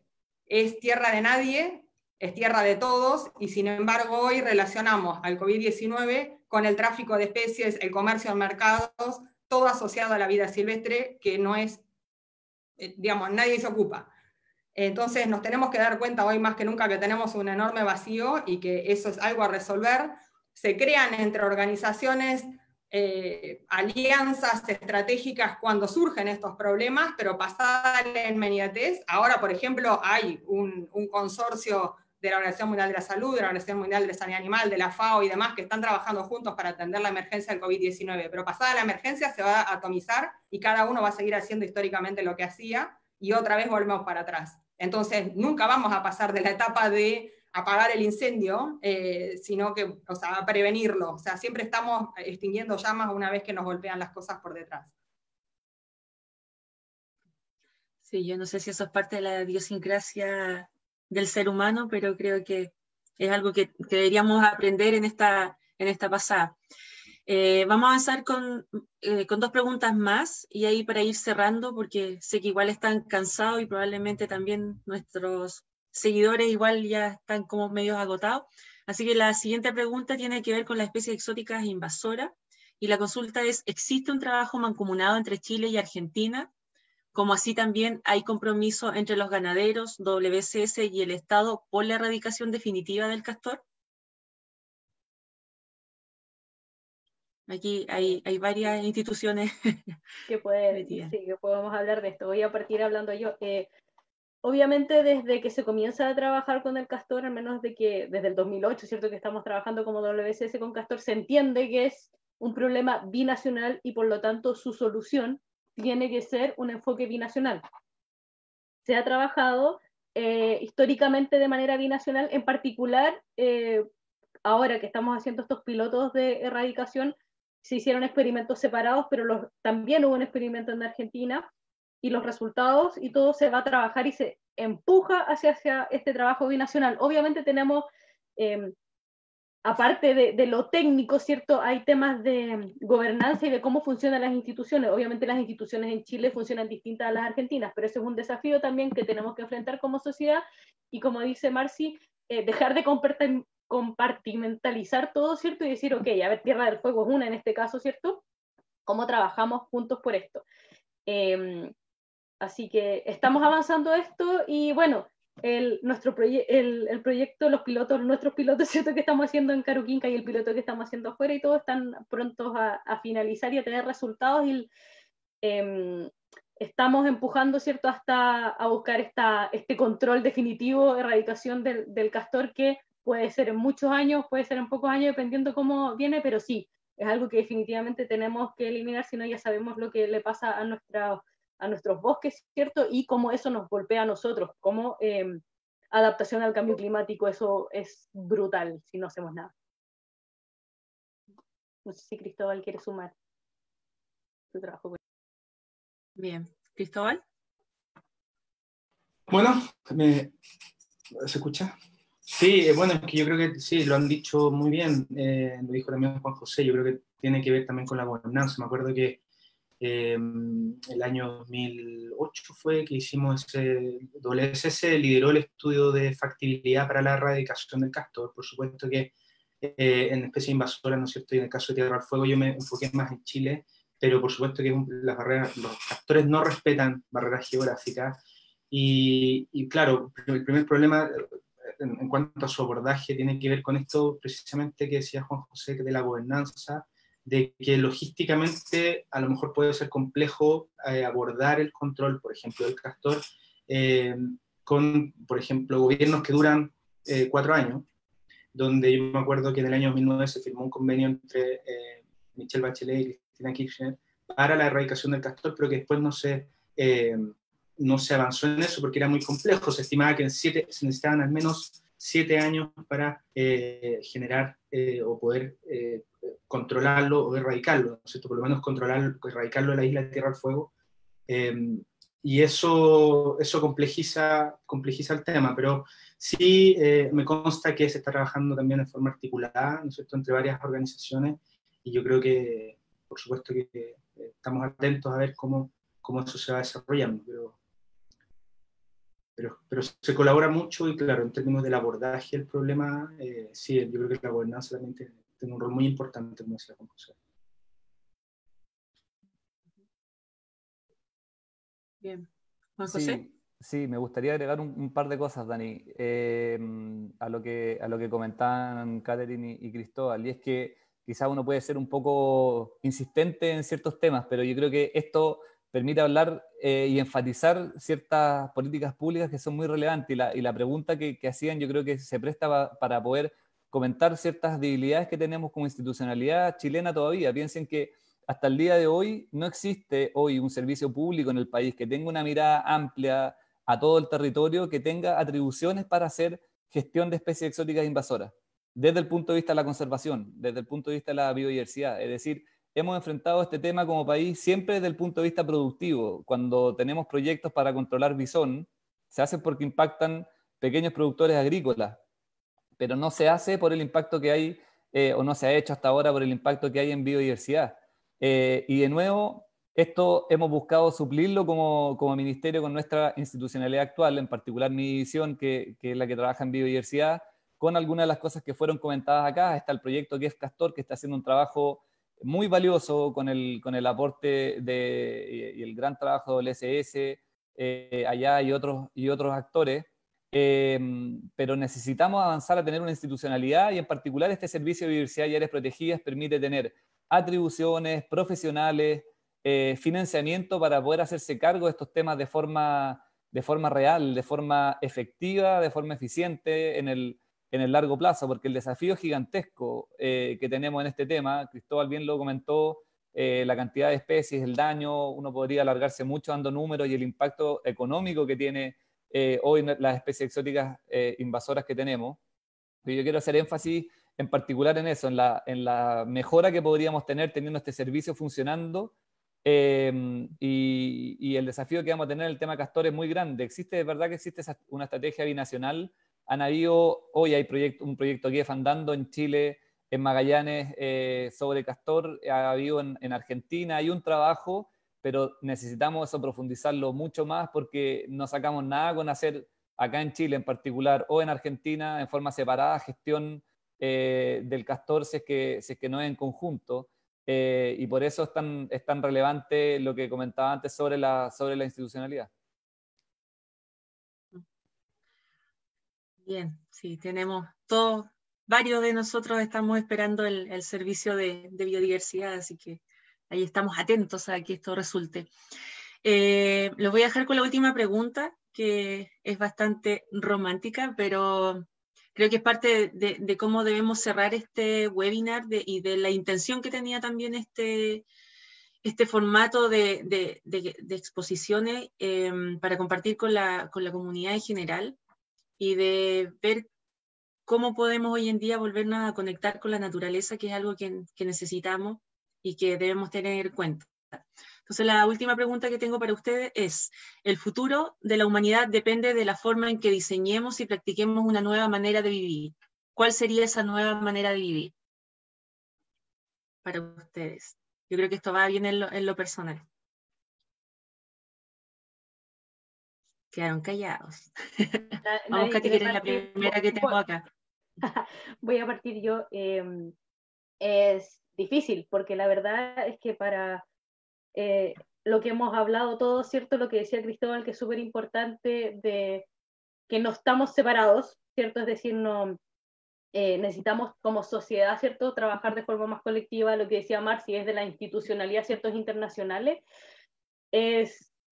Speaker 4: Es tierra de nadie, es tierra de todos, y sin embargo hoy relacionamos al COVID-19 con el tráfico de especies, el comercio en mercados, todo asociado a la vida silvestre, que no es, digamos, nadie se ocupa. Entonces nos tenemos que dar cuenta hoy más que nunca que tenemos un enorme vacío y que eso es algo a resolver. Se crean entre organizaciones alianzas estratégicas cuando surgen estos problemas, pero pasada la inmediatez, ahora por ejemplo hay un consorcio de la Organización Mundial de la Salud, de la Organización Mundial de Sanidad Animal, de la FAO y demás, que están trabajando juntos para atender la emergencia del COVID-19, pero pasada la emergencia se va a atomizar y cada uno va a seguir haciendo históricamente lo que hacía y otra vez volvemos para atrás. Entonces nunca vamos a pasar de la etapa de apagar el incendio, sino que, o sea, a prevenirlo. O sea, siempre estamos extinguiendo llamas una vez que nos golpean las cosas por detrás.
Speaker 1: Sí, yo no sé si eso es parte de la idiosincrasia del ser humano, pero creo que es algo que deberíamos aprender en esta pasada. Vamos a avanzar con 2 preguntas más, y ahí para ir cerrando, porque sé que igual están cansados y probablemente también nuestros seguidores igual ya están como medio agotados. Así que la siguiente pregunta tiene que ver con las especies exóticas invasoras, y la consulta es: ¿existe un trabajo mancomunado entre Chile y Argentina? Como así también hay compromiso entre los ganaderos, WCS y el Estado por la erradicación definitiva del castor. Aquí hay varias instituciones
Speaker 3: que podemos hablar de esto. Voy a partir hablando yo. Obviamente desde que se comienza a trabajar con el castor, al menos desde el 2008, ¿cierto? Que estamos trabajando como WCS con castor, se entiende que es un problema binacional y por lo tanto su solución tiene que ser un enfoque binacional. se ha trabajado históricamente de manera binacional, en particular ahora que estamos haciendo estos pilotos de erradicación, se hicieron experimentos separados, pero también hubo un experimento en Argentina, y los resultados y todo se va a trabajar y se empuja hacia este trabajo binacional. Obviamente tenemos, aparte de lo técnico, ¿cierto? Hay temas de gobernanza y de cómo funcionan las instituciones. Obviamente las instituciones en Chile funcionan distintas a las argentinas, pero ese es un desafío también que tenemos que enfrentar como sociedad, y como dice Marci, dejar de compartimentalizar todo, ¿cierto? Y decir, ok, a ver, Tierra del Fuego es una en este caso, ¿cierto? ¿Cómo trabajamos juntos por esto? Así que estamos avanzando esto, y bueno, el proyecto, nuestros pilotos, ¿cierto?, que estamos haciendo en Caruquinca, y el piloto que estamos haciendo afuera, y todos están prontos a finalizar y a tener resultados, y estamos empujando, ¿cierto?, hasta a buscar este control definitivo, erradicación del castor, que puede ser en muchos años, puede ser en pocos años, dependiendo cómo viene, pero sí, es algo que definitivamente tenemos que eliminar, si no ya sabemos lo que le pasa a nuestros bosques, ¿cierto? Y cómo eso nos golpea a nosotros, como adaptación al cambio climático. Eso es brutal si no hacemos nada. No sé si Cristóbal quiere sumar su trabajo.
Speaker 1: Bien, Cristóbal.
Speaker 5: Bueno, ¿se escucha? Sí, bueno, es que yo creo que sí, lo han dicho muy bien, lo dijo también Juan José, yo creo que tiene que ver también con la gobernanza. Me acuerdo que el año 2008 fue que hicimos WSS lideró el estudio de factibilidad para la erradicación del castor. Por supuesto que en especies invasoras, ¿no es cierto? Y en el caso de Tierra del Fuego yo me enfoqué más en Chile, pero por supuesto que las barreras, los castores no respetan barreras geográficas, y claro, el primer problema en cuanto a su abordaje tiene que ver con esto precisamente que decía Juan José, de la gobernanza, de que logísticamente a lo mejor puede ser complejo abordar el control, por ejemplo, del castor, con, por ejemplo, gobiernos que duran 4 años, donde yo me acuerdo que en el año 2009 se firmó un convenio entre Michelle Bachelet y Cristina Kirchner para la erradicación del castor, pero que después no se avanzó en eso porque era muy complejo. Se estimaba que se necesitaban al menos 7 años para generar o poder controlarlo o erradicarlo, ¿no es cierto? Por lo menos erradicarlo de la isla de Tierra del Fuego. Y eso complejiza el tema, pero sí me consta que se está trabajando también de forma articulada, ¿no es cierto?, entre varias organizaciones, y yo creo que, por supuesto, que estamos atentos a ver cómo eso se va desarrollando, pero se colabora mucho, y claro, en términos del abordaje del problema, sí, yo creo que la gobernanza también tiene un rol muy importante, como decía Juan José.
Speaker 1: Bien. Juan José.
Speaker 2: Sí, me gustaría agregar un par de cosas, Dani, a lo que comentaban Catherine y Cristóbal, y es que quizá uno puede ser un poco insistente en ciertos temas, pero yo creo que esto permite hablar y enfatizar ciertas políticas públicas que son muy relevantes, y la pregunta que hacían yo creo que se presta para poder comentar ciertas debilidades que tenemos como institucionalidad chilena todavía. Piensen que hasta el día de hoy no existe hoy un servicio público en el país que tenga una mirada amplia a todo el territorio, que tenga atribuciones para hacer gestión de especies exóticas invasoras, desde el punto de vista de la conservación, desde el punto de vista de la biodiversidad. Es decir, hemos enfrentado este tema como país siempre desde el punto de vista productivo. Cuando tenemos proyectos para controlar bisón, se hacen porque impactan pequeños productores agrícolas, pero no se hace por el impacto que hay, o no se ha hecho hasta ahora por el impacto que hay en biodiversidad. Y de nuevo, esto hemos buscado suplirlo como ministerio con nuestra institucionalidad actual, en particular mi división, que es la que trabaja en biodiversidad, con algunas de las cosas que fueron comentadas acá. Está el proyecto que es Castor, que está haciendo un trabajo muy valioso con el aporte y el gran trabajo del SS allá y otros actores. Pero necesitamos avanzar a tener una institucionalidad, y en particular este servicio de biodiversidad y áreas protegidas permite tener atribuciones profesionales, financiamiento para poder hacerse cargo de estos temas de forma real, de forma efectiva, de forma eficiente en el largo plazo, porque el desafío gigantesco que tenemos en este tema, Cristóbal bien lo comentó, la cantidad de especies, el daño, uno podría alargarse mucho dando números y el impacto económico que tiene hoy las especies exóticas invasoras que tenemos. Pero yo quiero hacer énfasis en particular en eso, en la mejora que podríamos tener teniendo este servicio funcionando, y el desafío que vamos a tener en el tema castor es muy grande. Existe, de verdad que existe una estrategia binacional. Hoy hay un proyecto GEF andando en Chile, en Magallanes, sobre castor, ha habido en Argentina, hay un trabajo, pero necesitamos eso profundizarlo mucho más porque no sacamos nada con hacer acá en Chile en particular o en Argentina en forma separada gestión del castor si es que no es en conjunto. Y por eso es tan relevante lo que comentaba antes sobre la institucionalidad.
Speaker 1: Bien, sí, tenemos todos, varios de nosotros estamos esperando el servicio de biodiversidad, así que ahí estamos atentos a que esto resulte. Los voy a dejar con la última pregunta, que es bastante romántica, pero creo que es parte de cómo debemos cerrar este webinar y de la intención que tenía también este formato de exposiciones para compartir con la comunidad en general y de ver cómo podemos hoy en día volvernos a conectar con la naturaleza, que es algo que necesitamos y que debemos tener en cuenta. Entonces, la última pregunta que tengo para ustedes es: ¿el futuro de la humanidad depende de la forma en que diseñemos y practiquemos una nueva manera de vivir? ¿Cuál sería esa nueva manera de vivir para ustedes? Yo creo que esto va bien en lo personal. Quedaron callados. Vamos, Katy, que eres la primera que tengo acá.
Speaker 3: Voy a partir yo. Es difícil, porque la verdad es que para lo que hemos hablado todos, ¿cierto? Lo que decía Cristóbal, que es súper importante, de que no estamos separados, ¿cierto? Es decir, no necesitamos como sociedad, ¿cierto? Trabajar de forma más colectiva. Lo que decía Marci es de la institucionalidad, ¿ciertos? Internacionales.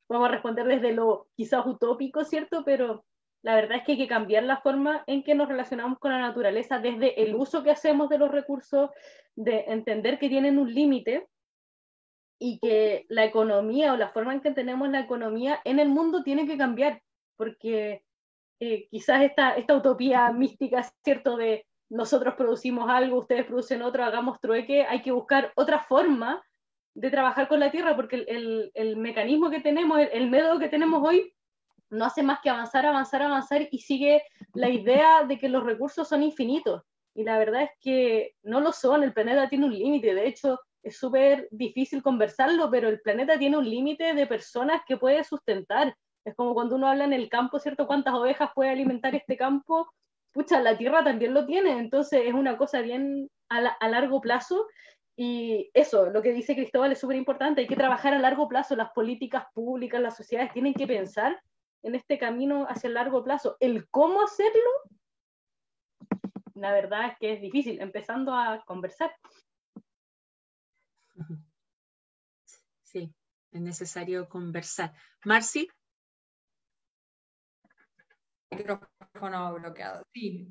Speaker 3: Vamos a responder desde lo quizás utópico, ¿cierto? Pero la verdad es que hay que cambiar la forma en que nos relacionamos con la naturaleza, desde el uso que hacemos de los recursos, de entender que tienen un límite y que la economía o la forma en que tenemos la economía en el mundo tiene que cambiar, porque quizás esta utopía mística, ¿cierto? De nosotros producimos algo, ustedes producen otro, hagamos trueque, hay que buscar otra forma de trabajar con la tierra, porque el mecanismo que tenemos, el método que tenemos hoy, no hace más que avanzar, avanzar, avanzar, y sigue la idea de que los recursos son infinitos. Y la verdad es que no lo son, el planeta tiene un límite, de hecho es súper difícil conversarlo, pero el planeta tiene un límite de personas que puede sustentar. Es como cuando uno habla en el campo, ¿cierto? ¿Cuántas ovejas puede alimentar este campo? Pucha, la tierra también lo tiene, entonces es una cosa bien a largo plazo. Y eso, lo que dice Cristóbal es súper importante, hay que trabajar a largo plazo, las políticas públicas, las sociedades tienen que pensar en este camino hacia el largo plazo. El cómo hacerlo, la verdad es que es difícil, empezando a conversar.
Speaker 1: Sí, es necesario conversar. Marci.
Speaker 4: Micrófono bloqueado. Sí,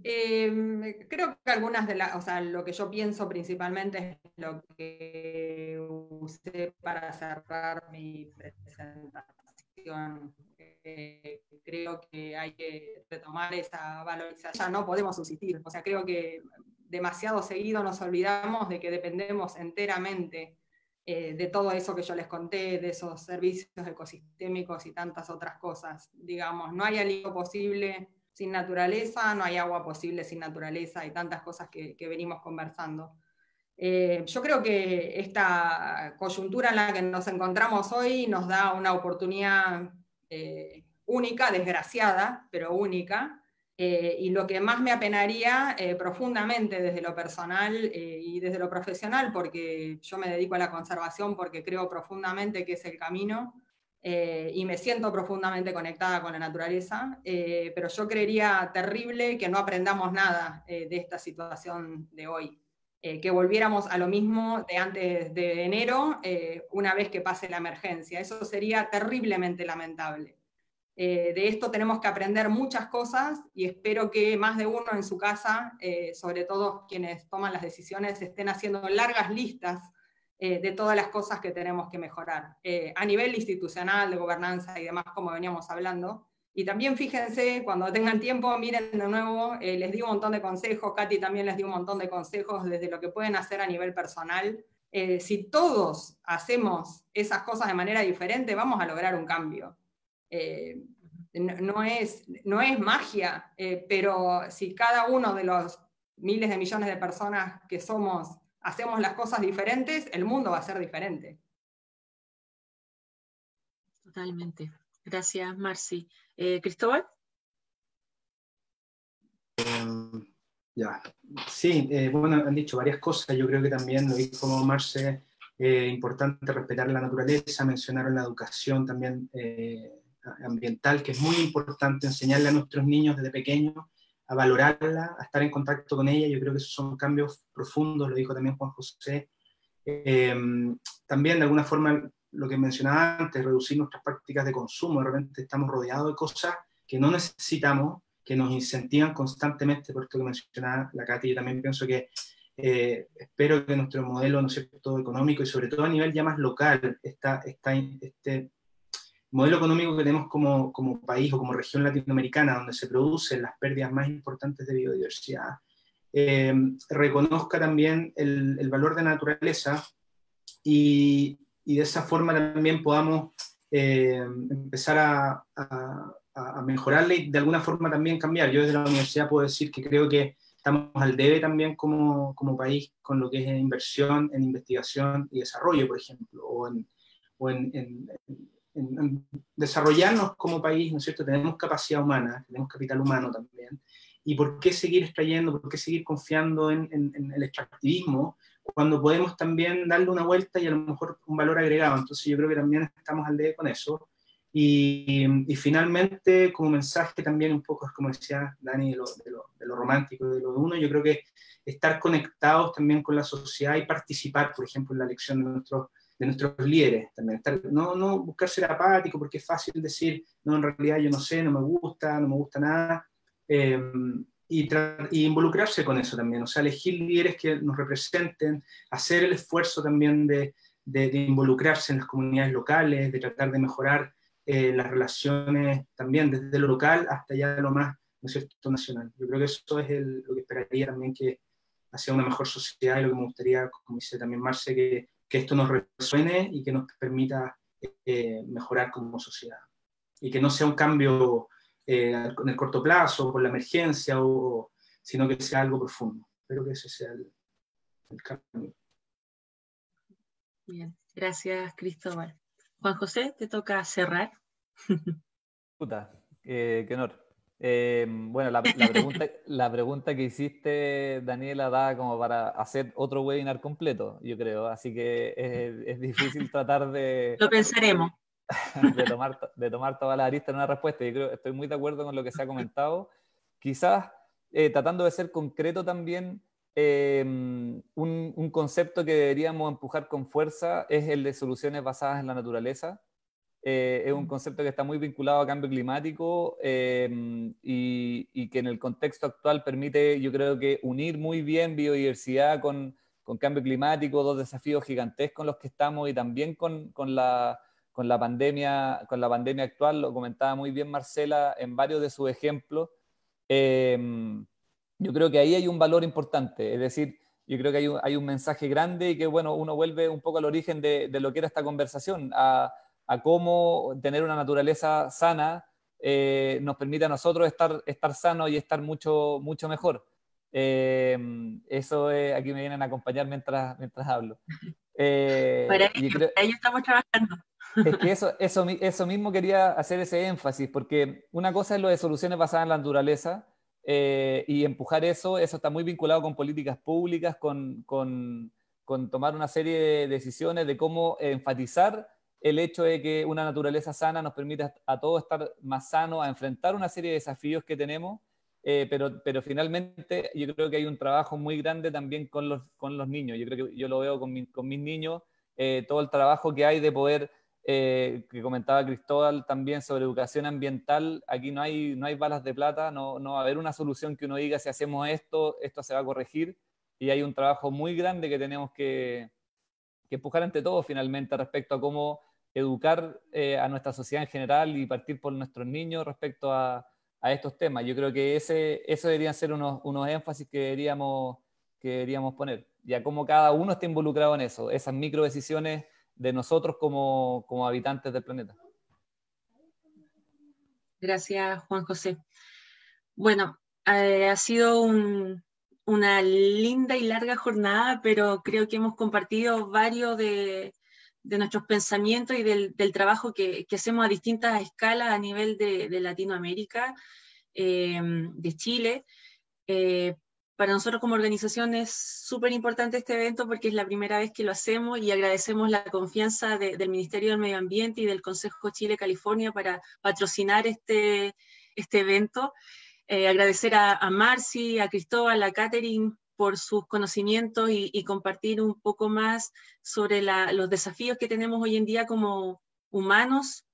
Speaker 4: creo que algunas de las, o sea, lo que yo pienso principalmente es lo que usé para cerrar mi presentación. Creo que hay que retomar esa valorización. Ya no podemos subsistir. O sea, creo que demasiado seguido nos olvidamos de que dependemos enteramente de todo eso que yo les conté, de esos servicios ecosistémicos y tantas otras cosas. Digamos, no hay alimento posible sin naturaleza, no hay agua posible sin naturaleza, y tantas cosas que venimos conversando. Yo creo que esta coyuntura en la que nos encontramos hoy nos da una oportunidad única, desgraciada, pero única, y lo que más me apenaría profundamente desde lo personal y desde lo profesional, porque yo me dedico a la conservación porque creo profundamente que es el camino, y me siento profundamente conectada con la naturaleza, pero yo creería terrible que no aprendamos nada de esta situación de hoy. Que volviéramos a lo mismo de antes de enero, una vez que pase la emergencia. Eso sería terriblemente lamentable. De esto tenemos que aprender muchas cosas, y espero que más de uno en su casa, sobre todo quienes toman las decisiones, estén haciendo largas listas de todas las cosas que tenemos que mejorar, a nivel institucional, de gobernanza y demás, como veníamos hablando. Y también fíjense, cuando tengan tiempo, miren de nuevo, les di un montón de consejos, Katy también les dio un montón de consejos desde lo que pueden hacer a nivel personal. Si todos hacemos esas cosas de manera diferente, vamos a lograr un cambio. No es magia, pero si cada uno de los miles de millones de personas que somos hacemos las cosas diferentes, el mundo va a ser diferente.
Speaker 1: Totalmente. Gracias, Marci. ¿Cristóbal?
Speaker 5: Ya, sí, bueno, han dicho varias cosas. Yo creo que también lo dijo como Marce, importante respetar la naturaleza, mencionaron la educación también ambiental, que es muy importante enseñarle a nuestros niños desde pequeños a valorarla, a estar en contacto con ella. Yo creo que esos son cambios profundos, lo dijo también Juan José. También de alguna forma lo que mencionaba antes, reducir nuestras prácticas de consumo. De repente estamos rodeados de cosas que no necesitamos, que nos incentivan constantemente, por esto que mencionaba la Katy. Yo también pienso que espero que nuestro modelo, ¿no es cierto?, económico y sobre todo a nivel ya más local, este modelo económico que tenemos como país o como región latinoamericana, donde se producen las pérdidas más importantes de biodiversidad, reconozca también el valor de la naturaleza y de esa forma también podamos empezar a mejorarla y de alguna forma también cambiar. Yo desde la universidad puedo decir que creo que estamos al debe también como país con lo que es inversión en investigación y desarrollo, por ejemplo, o en desarrollarnos como país, ¿no es cierto? Tenemos capacidad humana, tenemos capital humano también. ¿Y por qué seguir extrayendo, por qué seguir confiando en el extractivismo cuando podemos también darle una vuelta y a lo mejor un valor agregado? Entonces yo creo que también estamos al debe con eso. Y finalmente, como mensaje también un poco, como decía Dani, de lo romántico, de lo de uno, yo creo que estar conectados también con la sociedad y participar, por ejemplo, en la elección de nuestros líderes también. No buscar ser apático, porque es fácil decir, no, en realidad yo no sé, no me gusta nada. Y involucrarse con eso también, o sea, elegir líderes que nos representen, hacer el esfuerzo también de involucrarse en las comunidades locales, de tratar de mejorar las relaciones también desde lo local hasta ya lo más, ¿no es cierto?, nacional. Yo creo que eso es lo que esperaría también que hacia una mejor sociedad y lo que me gustaría, como dice también Marce, que esto nos resuene y que nos permita mejorar como sociedad. Y que no sea un cambio en el corto plazo, por la emergencia, sino que sea algo profundo. Espero que ese sea el cambio.
Speaker 1: Bien, gracias, Cristóbal. Juan José, te toca cerrar.
Speaker 2: Puta, qué honor. Bueno, la pregunta que hiciste, Daniela, da como para hacer otro webinar completo, yo creo. Así que es difícil tratar de...
Speaker 1: Lo pensaremos.
Speaker 2: de tomar todas las aristas en una respuesta. Yo creo, estoy muy de acuerdo con lo que se ha comentado. Quizás tratando de ser concreto también, un concepto que deberíamos empujar con fuerza es el de soluciones basadas en la naturaleza. Es un concepto que está muy vinculado a cambio climático y que en el contexto actual permite, yo creo que unir muy bien biodiversidad con cambio climático, dos desafíos gigantescos en los que estamos y también con la pandemia actual. Lo comentaba muy bien Marcela en varios de sus ejemplos. Yo creo que ahí hay un valor importante, es decir, yo creo que hay un mensaje grande y que, bueno, uno vuelve un poco al origen de lo que era esta conversación, a cómo tener una naturaleza sana nos permite a nosotros estar sanos y estar mucho, mucho mejor. Eso es, aquí me vienen a acompañar mientras hablo.
Speaker 1: Para ello estamos trabajando.
Speaker 2: Es que eso mismo quería hacer ese énfasis, porque una cosa es lo de soluciones basadas en la naturaleza y empujar eso está muy vinculado con políticas públicas, con tomar una serie de decisiones de cómo enfatizar el hecho de que una naturaleza sana nos permite a todos estar más sanos, a enfrentar una serie de desafíos que tenemos, pero finalmente yo creo que hay un trabajo muy grande también con los niños. Yo creo que yo lo veo con mis niños, todo el trabajo que hay de poder, que comentaba Cristóbal también sobre educación ambiental. Aquí no hay balas de plata, no va a haber una solución que uno diga si hacemos esto se va a corregir, y hay un trabajo muy grande que tenemos que empujar entre todos finalmente respecto a cómo educar a nuestra sociedad en general y partir por nuestros niños respecto a estos temas. Yo creo que eso deberían ser unos énfasis que deberíamos poner, ya como cada uno está involucrado en eso, esas micro decisiones de nosotros como habitantes del planeta.
Speaker 1: Gracias, Juan José. Bueno, ha sido una linda y larga jornada, pero creo que hemos compartido varios de nuestros pensamientos y del trabajo que hacemos a distintas escalas a nivel de Latinoamérica, de Chile. Para nosotros como organización es súper importante este evento porque es la primera vez que lo hacemos y agradecemos la confianza del Ministerio del Medio Ambiente y del Consejo Chile-California para patrocinar este evento. Agradecer a Marci, a Cristóbal, a Catherine por sus conocimientos y compartir un poco más sobre los desafíos que tenemos hoy en día como humanos,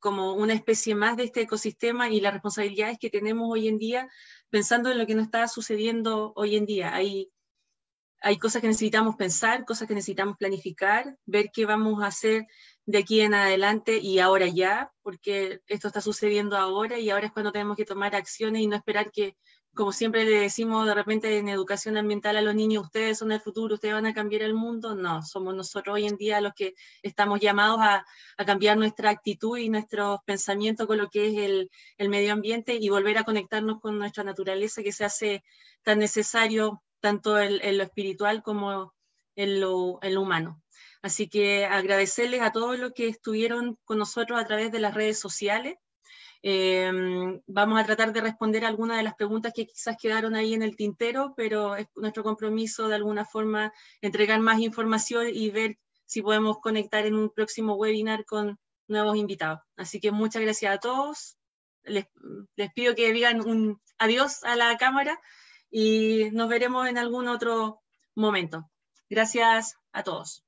Speaker 1: como una especie más de este ecosistema y las responsabilidades que tenemos hoy en día, pensando en lo que nos está sucediendo hoy en día. Hay cosas que necesitamos pensar, cosas que necesitamos planificar, ver qué vamos a hacer de aquí en adelante y ahora ya, porque esto está sucediendo ahora y ahora es cuando tenemos que tomar acciones y no esperar que, como siempre le decimos de repente en educación ambiental a los niños, ustedes son el futuro, ustedes van a cambiar el mundo. No, somos nosotros hoy en día los que estamos llamados a cambiar nuestra actitud y nuestros pensamientos con lo que es el medio ambiente y volver a conectarnos con nuestra naturaleza que se hace tan necesario tanto en lo espiritual como en lo humano. Así que agradecerles a todos los que estuvieron con nosotros a través de las redes sociales. Vamos a tratar de responder algunas de las preguntas que quizás quedaron ahí en el tintero, pero es nuestro compromiso de alguna forma entregar más información y ver si podemos conectar en un próximo webinar con nuevos invitados. Así que muchas gracias a todos. Les pido que digan un adiós a la cámara y nos veremos en algún otro momento. Gracias a todos.